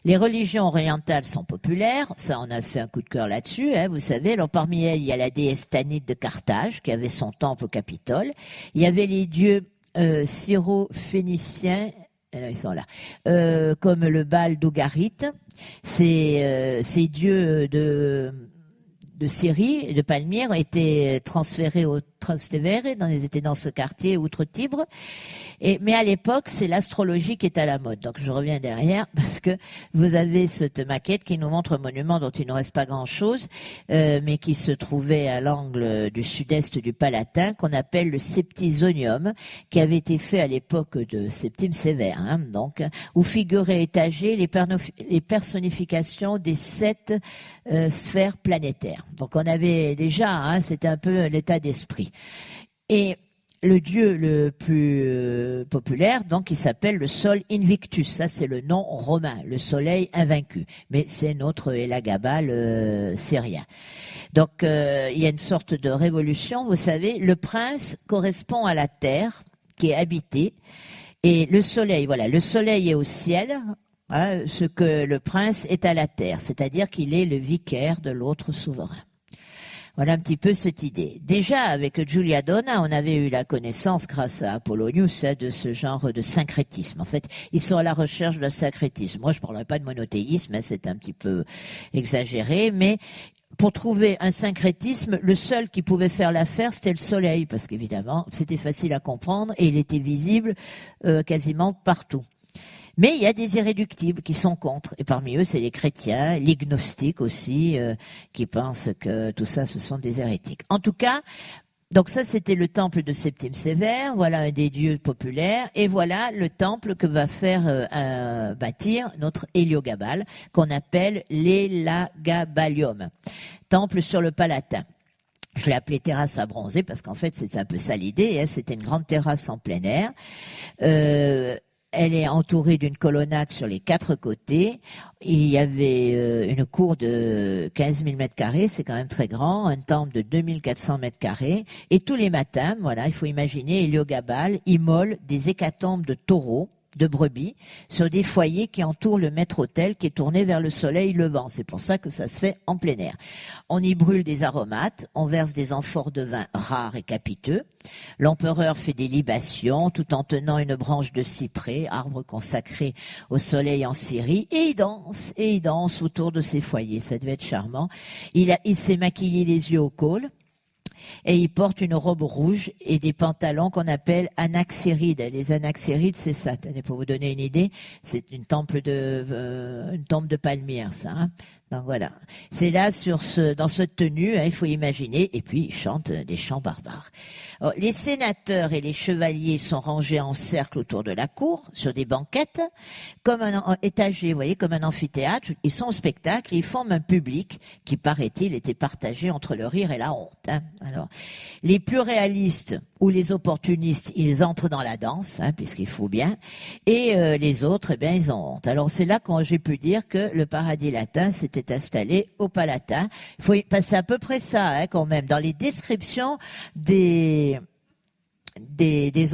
A: Les religions orientales sont populaires, ça on a fait un coup de cœur là-dessus, vous savez. Alors parmi elles, il y a la déesse Tanit de Carthage, qui avait son temple au Capitole. Il y avait les dieux syro-phéniciens, ils sont là, comme le Baal d'Ougarit. Ces dieux de Syrie et de Palmyre étaient transférés au Trastevere, ils étaient dans ce quartier outre-Tibre. Mais à l'époque, c'est l'astrologie qui est à la mode. Donc je reviens derrière parce que vous avez cette maquette qui nous montre un monument dont il ne reste pas grand-chose, mais qui se trouvait à l'angle du sud-est du Palatin, qu'on appelle le Septisonium, qui avait été fait à l'époque de Septime Sévère, donc où figuraient étagées les personnifications des 7 sphères planétaires. Donc on avait déjà, c'était un peu l'état d'esprit. Et le dieu le plus populaire, donc, il s'appelle le Sol Invictus. Ça, c'est le nom romain, le soleil invaincu. Mais c'est notre Héliogabale syrien. Donc, il y a une sorte de révolution. Vous savez, le prince correspond à la terre qui est habitée. Et le soleil, le soleil est au ciel, ce que le prince est à la terre. C'est-à-dire qu'il est le vicaire de l'autre souverain. Voilà un petit peu cette idée. Déjà, avec Giulia Donna, on avait eu la connaissance, grâce à Apollonius, de ce genre de syncrétisme. En fait, ils sont à la recherche de syncrétisme. Moi, je ne parlerai pas de monothéisme, c'est un petit peu exagéré, mais pour trouver un syncrétisme, le seul qui pouvait faire l'affaire, c'était le soleil, parce qu'évidemment, c'était facile à comprendre et il était visible quasiment partout. Mais il y a des irréductibles qui sont contre. Et parmi eux, c'est les chrétiens, les gnostiques aussi, qui pensent que tout ça, ce sont des hérétiques. En tout cas, donc ça, c'était le temple de Septime Sévère. Voilà un des dieux populaires. Et voilà le temple que va faire bâtir notre Héliogabale, qu'on appelle l'Élagabalium. Temple sur le Palatin. Je l'ai appelé terrasse à bronzer parce qu'en fait, c'est un peu ça l'idée. C'était une grande terrasse en plein air. Elle est entourée d'une colonnade sur les 4 côtés. Il y avait une cour de 15 000 mètres carrés, c'est quand même très grand, un temple de 2400 mètres carrés. Et tous les matins, il faut imaginer, Héliogabale immole des hécatombes de taureaux, de brebis, sur des foyers qui entourent le maître-autel qui est tourné vers le soleil levant. C'est pour ça que ça se fait en plein air. On y brûle des aromates, on verse des amphores de vin rares et capiteux. L'empereur fait des libations tout en tenant une branche de cyprès, arbre consacré au soleil en Syrie, et il danse autour de ces foyers. Ça devait être charmant. Il s'est maquillé les yeux au col. Et il porte une robe rouge et des pantalons qu'on appelle anaxérides. Les anaxérides, c'est ça. Pour vous donner une idée, c'est une tombe de Palmyre, ça. Donc voilà. C'est là dans cette tenue, il faut imaginer. Et puis, ils chantent des chants barbares. Alors, les sénateurs et les chevaliers sont rangés en cercle autour de la cour, sur des banquettes, comme étagés, vous voyez, comme un amphithéâtre. Ils sont au spectacle et ils forment un public qui, paraît-il, était partagé entre le rire et la honte. Alors, les plus réalistes ou les opportunistes, ils entrent dans la danse, puisqu'il faut bien, et les autres, ils ont honte. Alors c'est là quand j'ai pu dire que le paradis latin s'était installé au Palatin. Il faut y passer à peu près ça, quand même, dans les descriptions des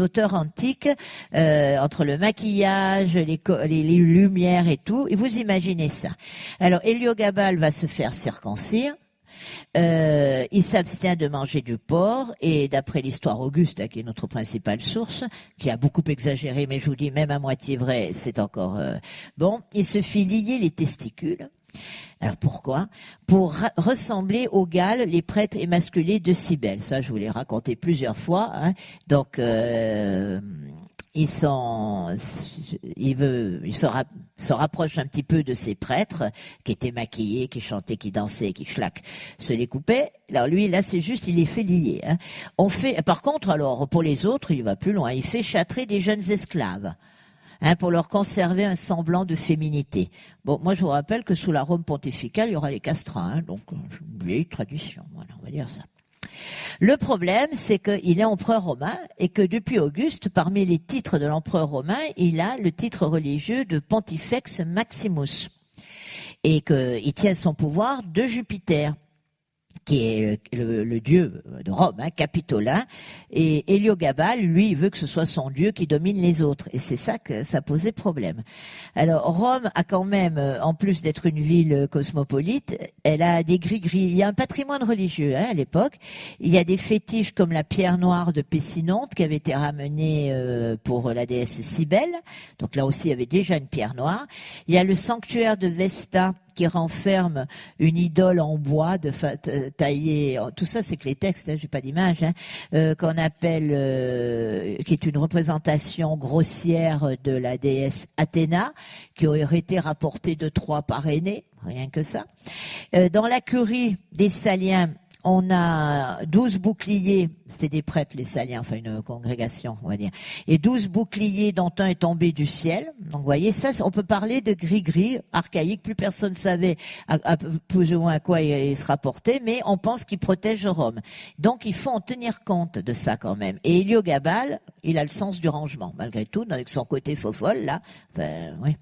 A: auteurs antiques, entre le maquillage, les lumières et tout, et vous imaginez ça. Alors Héliogabale va se faire circoncire. Il s'abstient de manger du porc et d'après l'histoire Auguste, qui est notre principale source, qui a beaucoup exagéré, mais je vous dis même à moitié vrai, c'est encore bon. Il se fit lier les testicules. Alors pourquoi? Pour ressembler aux Galles, les prêtres émasculés de Cybèle. Ça, je vous l'ai raconté plusieurs fois. Hein. Donc il se rapproche un petit peu de ces prêtres qui étaient maquillés, qui chantaient, qui dansaient, qui se les coupaient. Alors lui, là, c'est juste, il les fait lier. Hein. Par contre, alors pour les autres, il va plus loin. Il fait châtrer des jeunes esclaves. Hein, pour leur conserver un semblant de féminité. Bon, moi je vous rappelle que sous la Rome pontificale, il y aura les castrats, hein, donc une vieille tradition, voilà, on va dire ça. Le problème, c'est qu'il est empereur romain et que depuis Auguste, parmi les titres de l'empereur romain, il a le titre religieux de Pontifex Maximus et qu'il tient son pouvoir de Jupiter, qui est le dieu de Rome, hein, Capitolin, et Héliogabale, lui, il veut que ce soit son dieu qui domine les autres, et c'est ça que ça posait problème. Alors Rome a quand même, en plus d'être une ville cosmopolite, elle a des gris-gris, il y a un patrimoine religieux hein, à l'époque, il y a des fétiches comme la pierre noire de Pessinonte qui avait été ramenée pour la déesse Cybèle, donc là aussi il y avait déjà une pierre noire, il y a le sanctuaire de Vesta, qui renferme une idole en bois taillée. Tout ça, c'est que les textes, hein, j'ai pas d'image, hein, qu'on appelle, qui est une représentation grossière de la déesse Athéna, qui aurait été rapportée de Troie par Énée, rien que ça. Dans la curie des Saliens, on a 12 boucliers, c'était des prêtres les Saliens, enfin une congrégation on va dire, et 12 boucliers dont un est tombé du ciel. Donc vous voyez, ça on peut parler de gris-gris, archaïque, plus personne savait à plus ou moins à quoi il se rapportait, mais on pense qu'il protège Rome. Donc il faut en tenir compte de ça quand même. Et Héliogabale, il a le sens du rangement, malgré tout, avec son côté faux-folle là. Enfin, oui.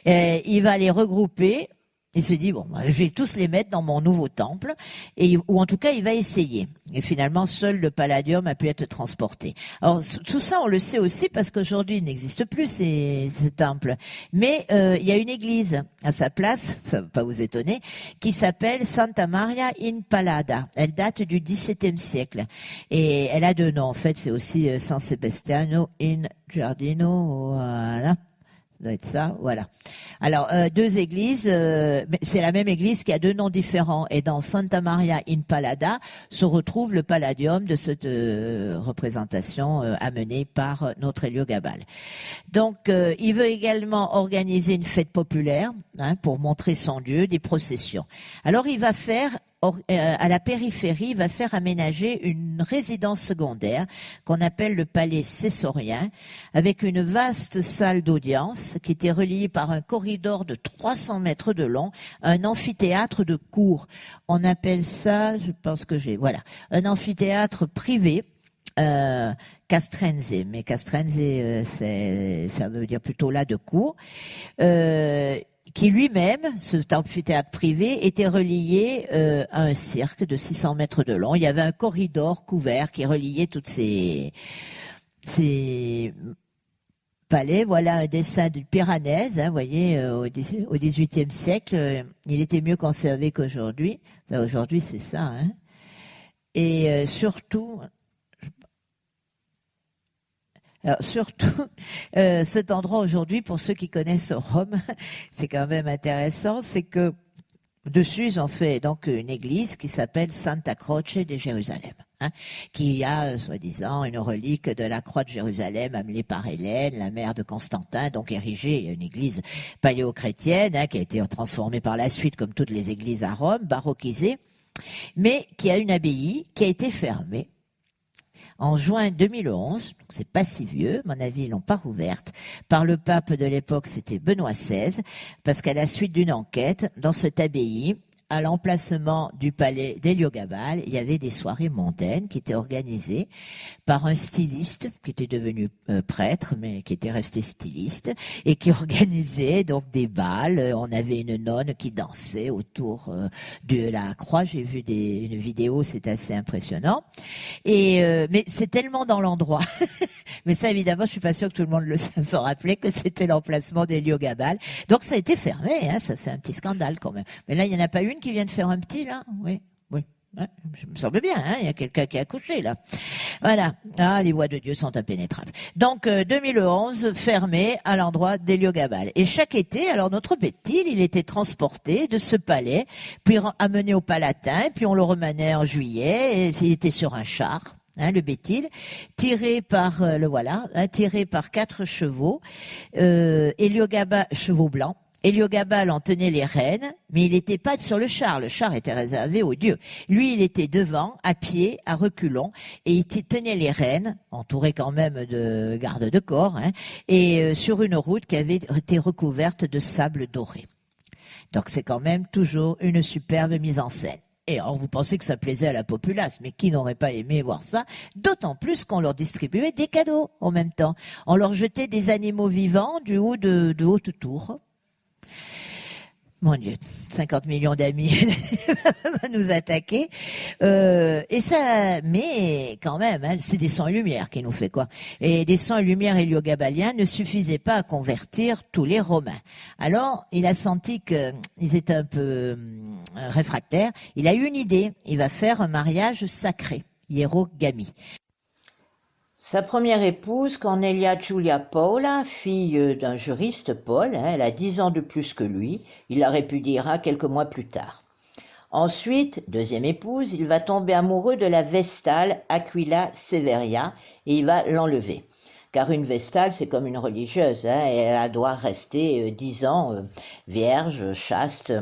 A: Il va les regrouper. Il se dit, bon, je vais tous les mettre dans mon nouveau temple, ou en tout cas, il va essayer. Et finalement, seul le palladium a pu être transporté. Alors, tout ça, on le sait aussi parce qu'aujourd'hui, il n'existe plus ces temples. Mais il y a une église à sa place, ça ne va pas vous étonner, qui s'appelle Santa Maria in Pallada. Elle date du XVIIe siècle. Et elle a deux noms. En fait, c'est aussi San Sebastiano in Giardino, voilà. Ça doit être ça, voilà. Alors, deux églises, c'est la même église qui a deux noms différents. Et dans Santa Maria in Pallada se retrouve le palladium de cette représentation amenée par notre Héliogabale. Donc, il veut également organiser une fête populaire hein, pour montrer son dieu, des processions. Alors, il va faire à la périphérie, il va faire aménager une résidence secondaire qu'on appelle le palais césarien, avec une vaste salle d'audience qui était reliée par un corridor de 300 mètres de long, un amphithéâtre de cour. On appelle ça, je pense que voilà, un amphithéâtre privé. Castrense, mais Castrense, ça veut dire plutôt là de cour. Qui lui-même, cet amphithéâtre privé, était relié à un cirque de 600 mètres de long. Il y avait un corridor couvert qui reliait toutes ces palais. Voilà un dessin du Piranèse, hein, vous voyez, au XVIIIe siècle. Il était mieux conservé qu'aujourd'hui. Enfin, aujourd'hui, c'est ça. Hein. Et surtout... Alors surtout, cet endroit aujourd'hui, pour ceux qui connaissent Rome, c'est quand même intéressant, c'est que dessus, ils ont fait donc une église qui s'appelle Santa Croce de Jérusalem, hein, qui a, soi-disant, une relique de la croix de Jérusalem amenée par Hélène, la mère de Constantin, donc érigée, une église paléo-chrétienne, hein, qui a été transformée par la suite, comme toutes les églises à Rome, baroquisée, mais qui a une abbaye qui a été fermée en juin 2011, donc c'est pas si vieux, à mon avis ils l'ont pas rouverte, par le pape de l'époque, c'était Benoît XVI, parce qu'à la suite d'une enquête, dans cette abbaye, à l'emplacement du palais d'Héliogabale, il y avait des soirées mondaines qui étaient organisées par un styliste qui était devenu prêtre, mais qui était resté styliste, et qui organisait donc des bals. On avait une nonne qui dansait autour de la croix. J'ai vu une vidéo, c'est assez impressionnant. Et mais c'est tellement dans l'endroit. Mais ça, évidemment, je suis pas sûre que tout le monde s'en rappelait que c'était l'emplacement d'Héliogabale. Donc ça a été fermé, hein, ça fait un petit scandale quand même. Mais là, il n'y en a pas une qui vient de faire un petit, là? Oui. Oui. Hein, je me semble bien, hein, il y a quelqu'un qui a accouché là. Voilà. Ah, les voies de Dieu sont impénétrables. Donc 2011, fermé à l'endroit d'Héliogabal. Et chaque été, alors notre Béthil, il était transporté de ce palais, puis amené au Palatin, puis on le remenait en juillet, et il était sur un char. Hein, le Béthil, tiré par tiré par 4 chevaux, Héliogabal, chevaux blancs. Héliogabal en tenait les rênes, mais il n'était pas sur le char. Le char était réservé aux dieux. Lui, il était devant, à pied, à reculons, et il tenait les rênes, entouré quand même de gardes de corps, hein, et sur une route qui avait été recouverte de sable doré. Donc c'est quand même toujours une superbe mise en scène. Et alors, vous pensez que ça plaisait à la populace, mais qui n'aurait pas aimé voir ça? D'autant plus qu'on leur distribuait des cadeaux en même temps. On leur jetait des animaux vivants du haut de haute tour. Mon Dieu, 50 millions d'amis va nous attaquer. Et ça, mais quand même, hein, c'est des sangs et lumières qui nous fait quoi. Et des sangs et lumières héliogabaliens ne suffisaient pas à convertir tous les Romains. Alors, il a senti qu'ils étaient un peu réfractaires. Il a eu une idée. Il va faire un mariage sacré, hiérogamie. Sa première épouse, Cornelia Julia Paula, fille d'un juriste, Paul, hein, elle a 10 ans de plus que lui, il la répudiera quelques mois plus tard. Ensuite, deuxième épouse, il va tomber amoureux de la Vestale Aquila Severia et il va l'enlever. Car une Vestale, c'est comme une religieuse, hein, et elle doit rester 10 ans vierge, chaste,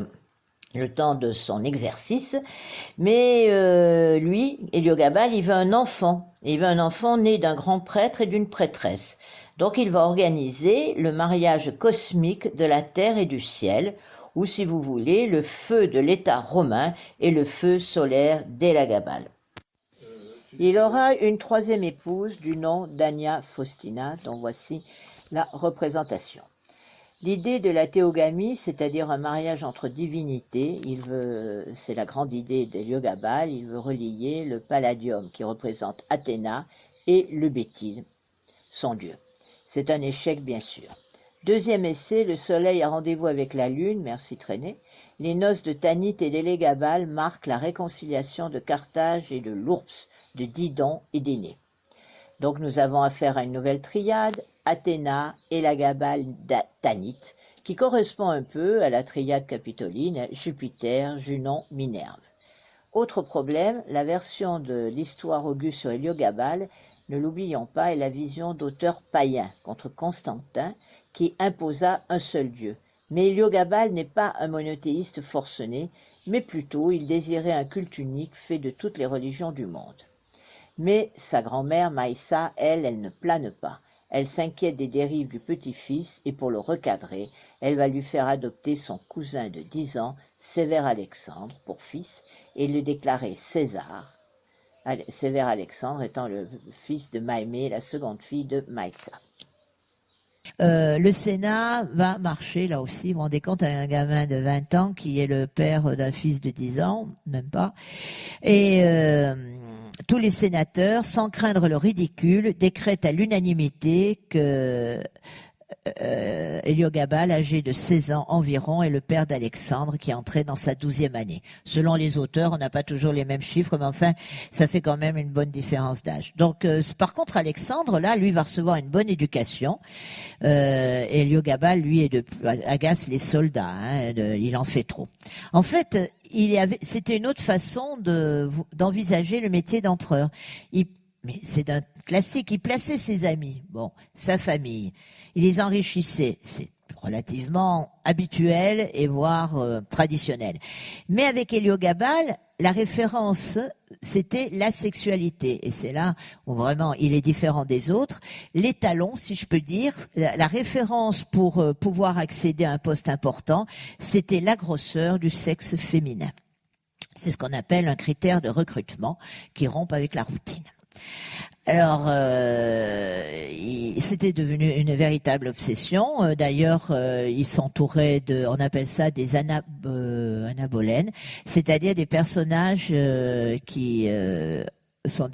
A: le temps de son exercice, mais lui, Héliogabal, il veut un enfant. Il veut un enfant né d'un grand prêtre et d'une prêtresse. Donc il va organiser le mariage cosmique de la terre et du ciel, ou si vous voulez, le feu de l'État romain et le feu solaire d'Héliogabal. Il aura une troisième épouse du nom d'Ania Faustina, dont voici la représentation. L'idée de la théogamie, c'est-à-dire un mariage entre divinités, c'est la grande idée d'Héliogabal, il veut relier le Palladium qui représente Athéna et le Béthil, son dieu. C'est un échec bien sûr. Deuxième essai, le soleil a rendez-vous avec la lune, merci Traîné. Les noces de Tanit et d'Hélégabal marquent la réconciliation de Carthage et de l'Ours, de Didon et d'Énée. Donc nous avons affaire à une nouvelle triade, Athéna, Hélégabal, Tanit, qui correspond un peu à la triade capitoline, Jupiter, Junon, Minerve. Autre problème, la version de l'histoire auguste sur Héliogabal, ne l'oublions pas, est la vision d'auteurs païens contre Constantin, qui imposa un seul dieu. Mais Héliogabal n'est pas un monothéiste forcené, mais plutôt il désirait un culte unique fait de toutes les religions du monde. Mais sa grand-mère, Maïssa, elle ne plane pas. Elle s'inquiète des dérives du petit-fils et pour le recadrer, elle va lui faire adopter son cousin de 10 ans, Sévère Alexandre, pour fils, et le déclarer César. Sévère Alexandre étant le fils de Maïmée, la seconde fille de Maïssa. Le Sénat va marcher là aussi, vous vous rendez compte, un gamin de 20 ans qui est le père d'un fils de 10 ans, même pas, et tous les sénateurs, sans craindre le ridicule, décrètent à l'unanimité que Héliogabal, âgé de 16 ans environ, est le père d'Alexandre qui est entré dans sa 12e année. Selon les auteurs, on n'a pas toujours les mêmes chiffres, mais enfin, ça fait quand même une bonne différence d'âge. Donc, par contre, Alexandre, là, lui, va recevoir une bonne éducation. Héliogabal, lui, agace les soldats. Hein, il en fait trop. En fait, c'était une autre façon d'envisager le métier d'empereur. Mais c'est un classique. Il plaçait ses amis, sa famille. Il les enrichissait. C'est relativement habituel et voire traditionnel. Mais avec Héliogabal, la référence, c'était la sexualité. Et c'est là où vraiment il est différent des autres. L'étalon, si je peux dire, la référence pour pouvoir accéder à un poste important, c'était la grosseur du sexe féminin. C'est ce qu'on appelle un critère de recrutement qui rompt avec la routine. Alors, c'était devenu une véritable obsession. D'ailleurs, il s'entourait on appelle ça des anabolènes, c'est-à-dire des personnages qui sont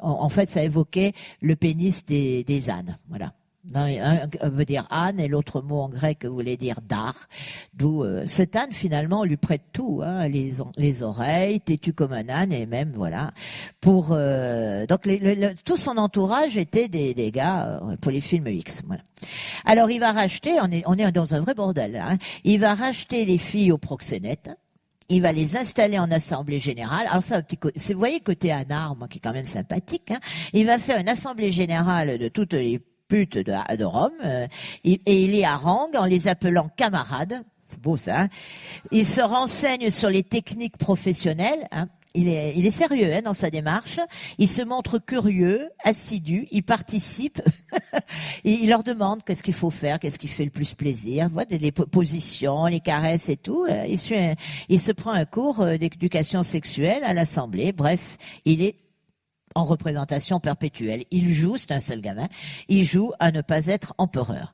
A: en fait, ça évoquait le pénis des ânes. Voilà. Non, un veut dire âne et l'autre mot en grec voulait dire dar. D'où cet âne finalement on lui prête tout, hein, les oreilles, têtu comme un âne et même voilà. Pour donc tout son entourage était des gars pour les films X. Voilà. Alors il va racheter, on est dans un vrai bordel. Hein, il va racheter les filles au proxénète. Il va les installer en assemblée générale. Alors ça, vous voyez le côté anard, moi qui est quand même sympathique. Hein, il va faire une assemblée générale de toutes les putes de Rome, et il les harangue en les appelant camarades. C'est beau ça. Hein. Il se renseigne sur les techniques professionnelles. Hein. Il est sérieux dans sa démarche. Il se montre curieux, assidu. Il participe. Il leur demande qu'est-ce qu'il faut faire, qu'est-ce qui fait le plus plaisir. Voilà, les positions, les caresses et tout. Il se prend un cours d'éducation sexuelle à l'Assemblée. Bref, il est en représentation perpétuelle. Il joue, c'est un seul gamin, il joue à ne pas être empereur.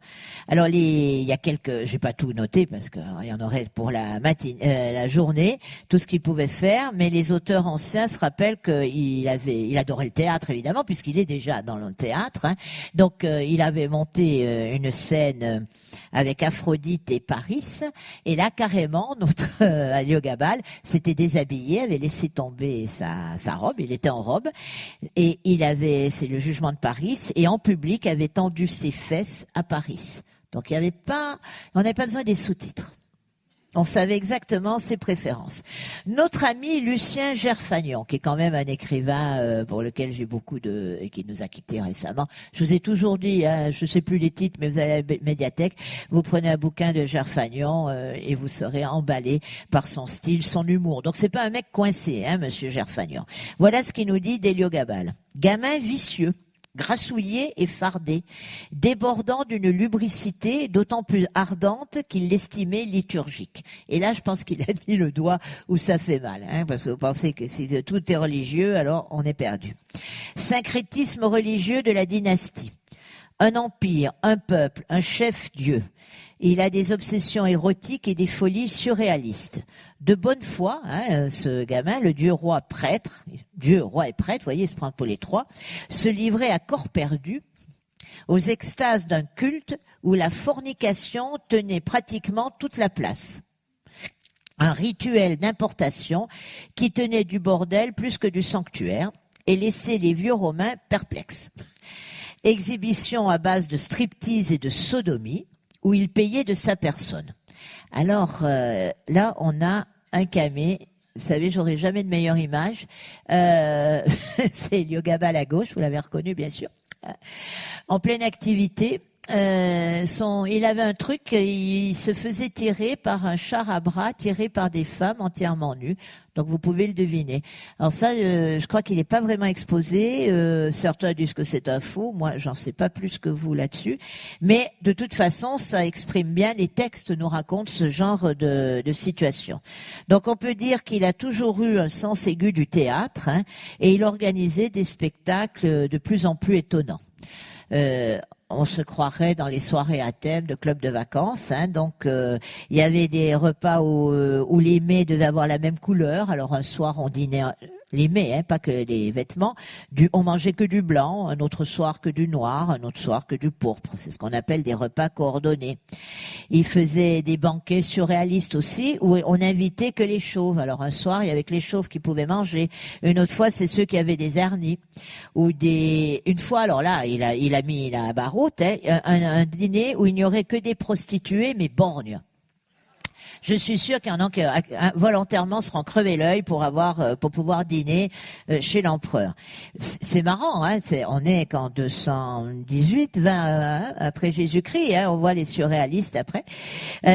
A: Alors il y a j'ai pas tout noté parce qu'il y en aurait pour la journée, tout ce qu'il pouvait faire, mais les auteurs anciens se rappellent il adorait le théâtre évidemment puisqu'il est déjà dans le théâtre. Hein. Donc il avait monté une scène avec Aphrodite et Paris, et là carrément notre Héliogabale s'était déshabillé, avait laissé tomber sa robe, il était en robe. Et c'est le jugement de Paris, et en public avait tendu ses fesses à Paris. Donc on n'avait pas besoin des sous-titres. On savait exactement ses préférences. Notre ami Lucien Gerfagnon, qui est quand même un écrivain pour lequel j'ai et qui nous a quittés récemment. Je vous ai toujours dit, hein, je sais plus les titres, mais vous allez à la médiathèque, vous prenez un bouquin de Gerfagnon et vous serez emballé par son style, son humour. Donc c'est pas un mec coincé, hein, monsieur Gerfagnon. Voilà ce qu'il nous dit d'Héliogabale. Gamin vicieux, grassouillé et fardé, débordant d'une lubricité d'autant plus ardente qu'il l'estimait liturgique. Et là, je pense qu'il a mis le doigt où ça fait mal, hein, parce que vous pensez que si tout est religieux, alors on est perdu. Syncrétisme religieux de la dynastie. Un empire, un peuple, un chef-dieu. Il a des obsessions érotiques et des folies surréalistes. De bonne foi, hein, ce gamin, le Dieu, roi, prêtre, vous voyez, il se prend pour les trois, se livrait à corps perdu aux extases d'un culte où la fornication tenait pratiquement toute la place. Un rituel d'importation qui tenait du bordel plus que du sanctuaire et laissait les vieux Romains perplexes. Exhibition à base de striptease et de sodomie, où il payait de sa personne. Alors là, on a un camé. Vous savez, j'aurais jamais de meilleure image. C'est Héliogabale à gauche, vous l'avez reconnu bien sûr. En pleine activité. Il avait un truc, il se faisait tirer par un char à bras tiré par des femmes entièrement nues. Donc vous pouvez le deviner. Alors ça, je crois qu'il n'est pas vraiment exposé. Certains disent que c'est un faux. Moi, j'en sais pas plus que vous là-dessus. Mais de toute façon, ça exprime bien. Les textes nous racontent ce genre de situation. Donc on peut dire qu'il a toujours eu un sens aigu du théâtre, hein, et il organisait des spectacles de plus en plus étonnants. On se croirait dans les soirées à thème de club de vacances. Hein, donc, il y avait des repas où les mets devaient avoir la même couleur. Alors, un soir, on dînait les mets, hein, pas que les vêtements. On mangeait que du blanc, un autre soir que du noir, un autre soir que du pourpre. C'est ce qu'on appelle des repas coordonnés. Il faisait des banquets surréalistes aussi, où on invitait que les chauves. Alors, un soir, il y avait que les chauves qui pouvaient manger. Une autre fois, c'est ceux qui avaient des hernies. Une fois, alors là, il a mis la barre haute, hein, un dîner où il n'y aurait que des prostituées, mais borgnes. Je suis sûre qu'il y en a qui volontairement seront crevés l'œil pour pouvoir dîner chez l'empereur. C'est marrant, hein, on est qu'en 218, 20 après Jésus-Christ, hein, on voit les surréalistes après.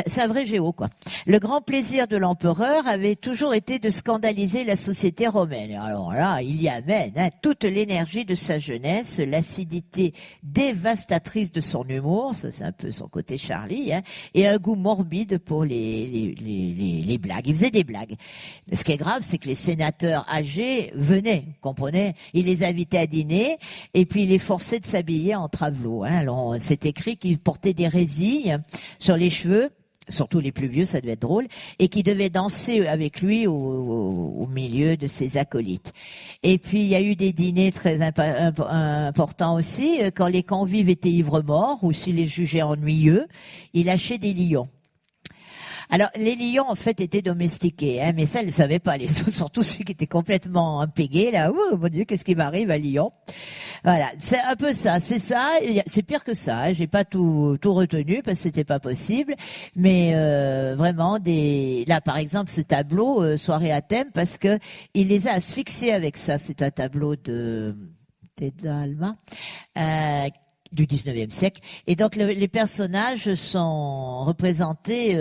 A: C'est un vrai géo, quoi. Le grand plaisir de l'empereur avait toujours été de scandaliser la société romaine. Alors là, il y amène toute l'énergie de sa jeunesse, l'acidité dévastatrice de son humour, ça c'est un peu son côté Charlie, hein, et un goût morbide pour les blagues. Il faisait des blagues. Ce qui est grave, c'est que les sénateurs âgés venaient, vous comprenez? Il les invitait à dîner et puis il les forçait de s'habiller en travelot. Hein. Alors, c'est écrit qu'il portait des résilles sur les cheveux. surtout les plus vieux, ça devait être drôle, et qui devaient danser avec lui au milieu de ses acolytes. Et puis il y a eu des dîners très importants aussi, quand les convives étaient ivres-morts ou s'ils les jugeaient ennuyeux, il lâchait des lions. Alors, les lions, en fait, étaient domestiqués, mais ça, ils ne savaient pas. Les autres, surtout ceux qui étaient complètement impégués, là. Oh, mon Dieu, qu'est-ce qui m'arrive à Lyon? Voilà. C'est un peu ça. C'est ça. C'est pire que ça. J'ai pas tout retenu parce que c'était pas possible. Mais, vraiment là, par exemple, ce tableau, soirée à thème, parce que il les a asphyxiés avec ça. C'est un tableau de Alma, du 19e siècle. Et donc les personnages sont représentés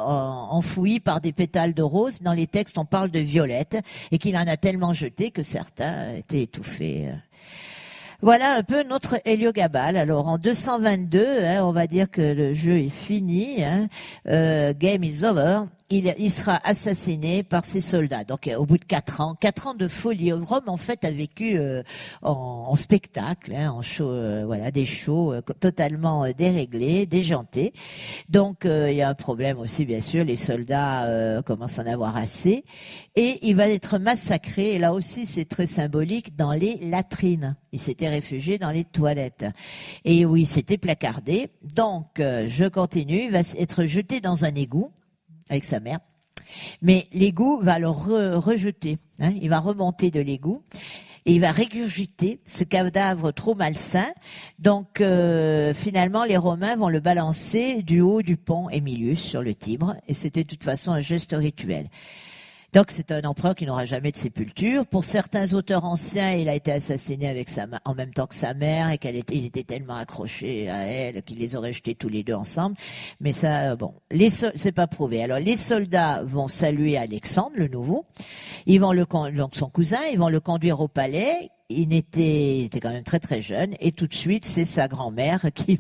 A: enfouis par des pétales de rose. Dans les textes, on parle de violettes et qu'il en a tellement jeté que certains étaient étouffés. Voilà un peu notre Héliogabale. Alors en 222, on va dire que le jeu est fini. Game is over. Il sera assassiné par ses soldats. Donc au bout de 4 ans de folie. Rome en fait a vécu en spectacle, en show, voilà, des shows totalement déréglés, déjantés. Donc il y a un problème aussi, bien sûr. Les soldats commencent à en avoir assez, et il va être massacré. Et là aussi, c'est très symbolique, dans les latrines. Il s'était réfugié dans les toilettes, et où il s'était placardé. Donc je continue. Il va être jeté dans un égout avec sa mère, mais l'égout va le rejeter. Il va remonter de l'égout et il va régurgiter ce cadavre trop malsain. Donc finalement, les Romains vont le balancer du haut du pont Émilius sur le Tibre, et c'était de toute façon un geste rituel. Donc c'est un empereur qui n'aura jamais de sépulture. Pour certains auteurs anciens, il a été assassiné avec en même temps que sa mère, et il était tellement accroché à elle qu'il les aurait jetés tous les deux ensemble. Mais ça, bon, c'est pas prouvé. Alors les soldats vont saluer Alexandre le Nouveau. Ils vont donc son cousin, ils vont le conduire au palais. Il était quand même très très jeune, et tout de suite c'est sa grand-mère qui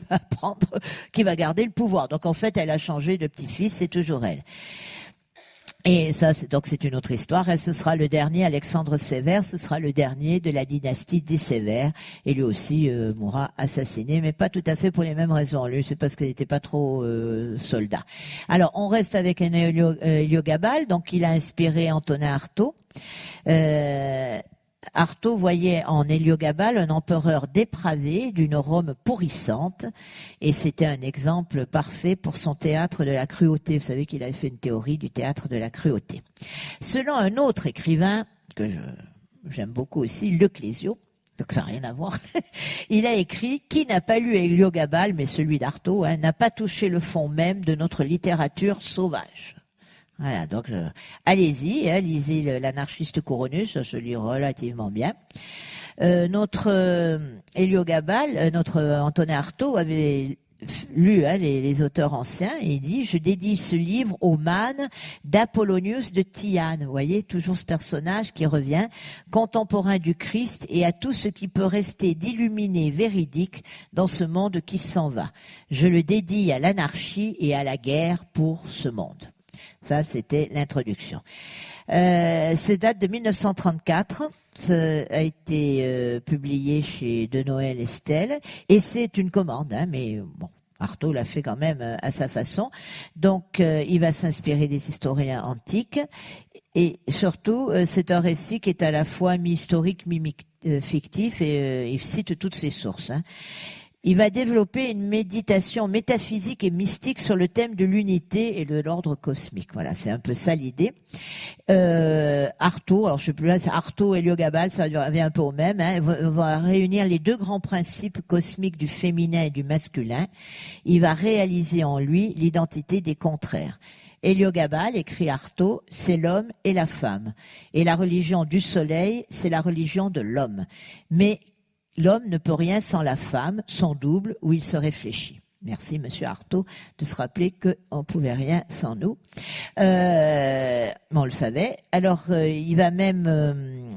A: va garder le pouvoir. Donc en fait, elle a changé de petit-fils, c'est toujours elle. Et ça, c'est une autre histoire. Et ce sera le dernier, Alexandre Sévère, ce sera le dernier de la dynastie des Sévères. Et lui aussi mourra assassiné, mais pas tout à fait pour les mêmes raisons. Lui, c'est parce qu'il n'était pas trop soldat. Alors, on reste avec un Héliogabale. Donc, il a inspiré Antonin Artaud. Artaud voyait en Héliogabale un empereur dépravé d'une Rome pourrissante, et c'était un exemple parfait pour son théâtre de la cruauté. Vous savez qu'il avait fait une théorie du théâtre de la cruauté. Selon un autre écrivain que j'aime beaucoup aussi, Le Clésio, donc ça n'a rien à voir, il a écrit « Qui n'a pas lu Héliogabale, mais celui d'Artaud, n'a pas touché le fond même de notre littérature sauvage ». Voilà, donc allez-y, lisez l'anarchiste Couronnus, ça se lit relativement bien. Notre Héliogabale, notre Antonin Artaud avait lu les auteurs anciens, et il dit « Je dédie ce livre au mâne d'Apollonius de Tyane ». Vous voyez, toujours ce personnage qui revient, contemporain du Christ, et à tout ce qui peut rester d'illuminé véridique dans ce monde qui s'en va. Je le dédie à l'anarchie et à la guerre pour ce monde. Ça, c'était l'introduction. Ça date de 1934. Ça a été publié chez De Noël Estelle. Et c'est une commande, mais bon, Artaud l'a fait quand même à sa façon. Donc, il va s'inspirer des historiens antiques. Et surtout, c'est un récit qui est à la fois mi-historique, mi-fictif, et il cite toutes ses sources. Il va développer une méditation métaphysique et mystique sur le thème de l'unité et de l'ordre cosmique. Voilà, c'est un peu ça l'idée. Artaud, alors je sais plus là, c'est Artaud et Héliogabale, ça revient un peu au même. On va réunir les deux grands principes cosmiques du féminin et du masculin. Il va réaliser en lui l'identité des contraires. Héliogabale, écrit Artaud, c'est l'homme et la femme. Et la religion du soleil, c'est la religion de l'homme. Mais l'homme ne peut rien sans la femme, son double, où il se réfléchit. Merci, monsieur Artaud, de se rappeler qu'on ne pouvait rien sans nous. On le savait. Alors, il va même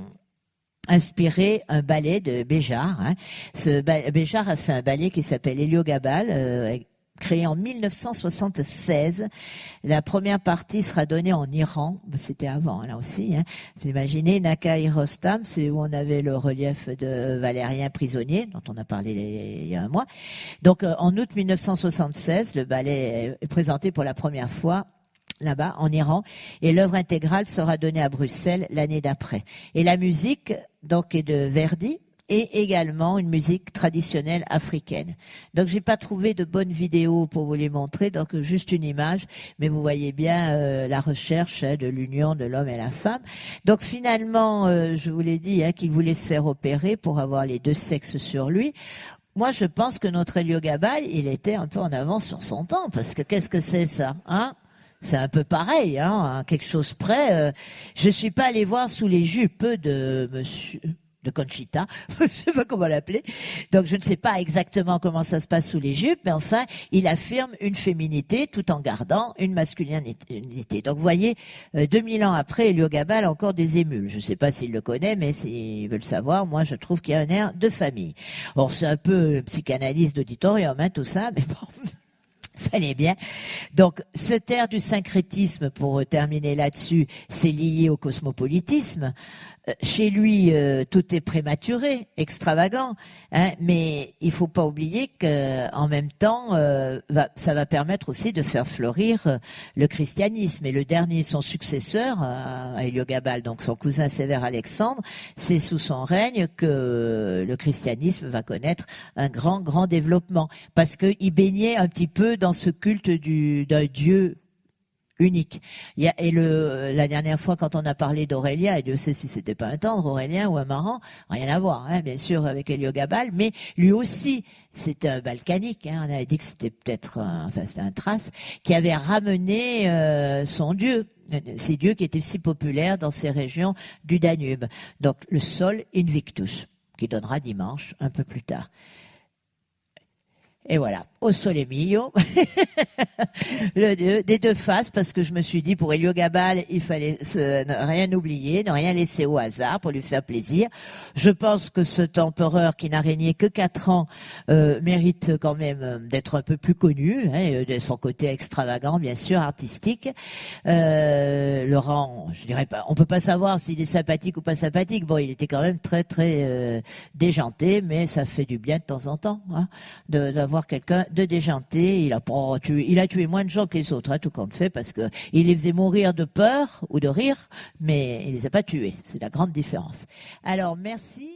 A: inspirer un ballet de Béjart. Béjart a fait un ballet qui s'appelle Héliogabale, créé en 1976. La première partie sera donnée en Iran. C'était avant, là aussi. Hein. Vous imaginez, Nakai Rostam, c'est où on avait le relief de Valérien Prisonnier, dont on a parlé il y a un mois. Donc, en août 1976, le ballet est présenté pour la première fois là-bas, en Iran, et l'œuvre intégrale sera donnée à Bruxelles l'année d'après. Et la musique, donc, est de Verdi, et également une musique traditionnelle africaine. Donc j'ai pas trouvé de bonne vidéo pour vous les montrer, donc juste une image, mais vous voyez bien la recherche de l'union de l'homme et la femme. Donc finalement, je vous l'ai dit, qu'il voulait se faire opérer pour avoir les deux sexes sur lui. Moi, je pense que notre Héliogabal, il était un peu en avance sur son temps, parce que qu'est-ce que c'est ça, hein? C'est un peu pareil, hein, quelque chose près. Je suis pas allé voir sous les jupes de monsieur... de Conchita, je sais pas comment l'appeler. Donc je ne sais pas exactement comment ça se passe sous les jupes, mais enfin, il affirme une féminité tout en gardant une masculinité. Donc vous voyez, 2000 ans après, Héliogabal a encore des émules. Je ne sais pas s'il le connaît, mais s'il veut le savoir, moi je trouve qu'il y a un air de famille. Bon, c'est un peu psychanalyse d'auditorium, hein, tout ça, mais bon... Fallait bien. Donc, cette ère du syncrétisme, pour terminer là-dessus, c'est lié au cosmopolitisme. Chez lui, tout est prématuré, extravagant, hein, mais il faut pas oublier que, en même temps, ça va permettre aussi de faire fleurir le christianisme. Et le dernier, son successeur, à Héliogabal, donc son cousin Sévère Alexandre, c'est sous son règne que le christianisme va connaître un grand développement, parce qu'il baignait un petit peu dans ce culte d'un Dieu unique. La dernière fois, quand on a parlé d'Aurélien, et Dieu sait si c'était pas un tendre Aurélien ou un marrant, rien à voir, hein, bien sûr, avec Héliogabal, mais lui aussi, c'était un balkanique, hein, on avait dit que c'était peut-être c'était un Thrace, qui avait ramené son dieu, ces dieux qui étaient si populaires dans ces régions du Danube. Donc, le Sol Invictus, qui donnera dimanche, un peu plus tard. Et voilà, au Sole Mio, des deux faces, parce que je me suis dit, pour Héliogabal, il fallait ne rien oublier, ne rien laisser au hasard pour lui faire plaisir. Je pense que cet empereur qui n'a régné que 4 ans mérite quand même d'être un peu plus connu, hein, de son côté extravagant, bien sûr, artistique. Laurent, je dirais pas, on peut pas savoir s'il est sympathique ou pas sympathique. Bon, il était quand même très déjanté, mais ça fait du bien de temps en temps, hein, d'avoir quelqu'un de déjanté. Il a tué moins de gens que les autres, hein, tout compte fait, parce que il les faisait mourir de peur ou de rire, mais il les a pas tués. C'est la grande différence. Alors, merci.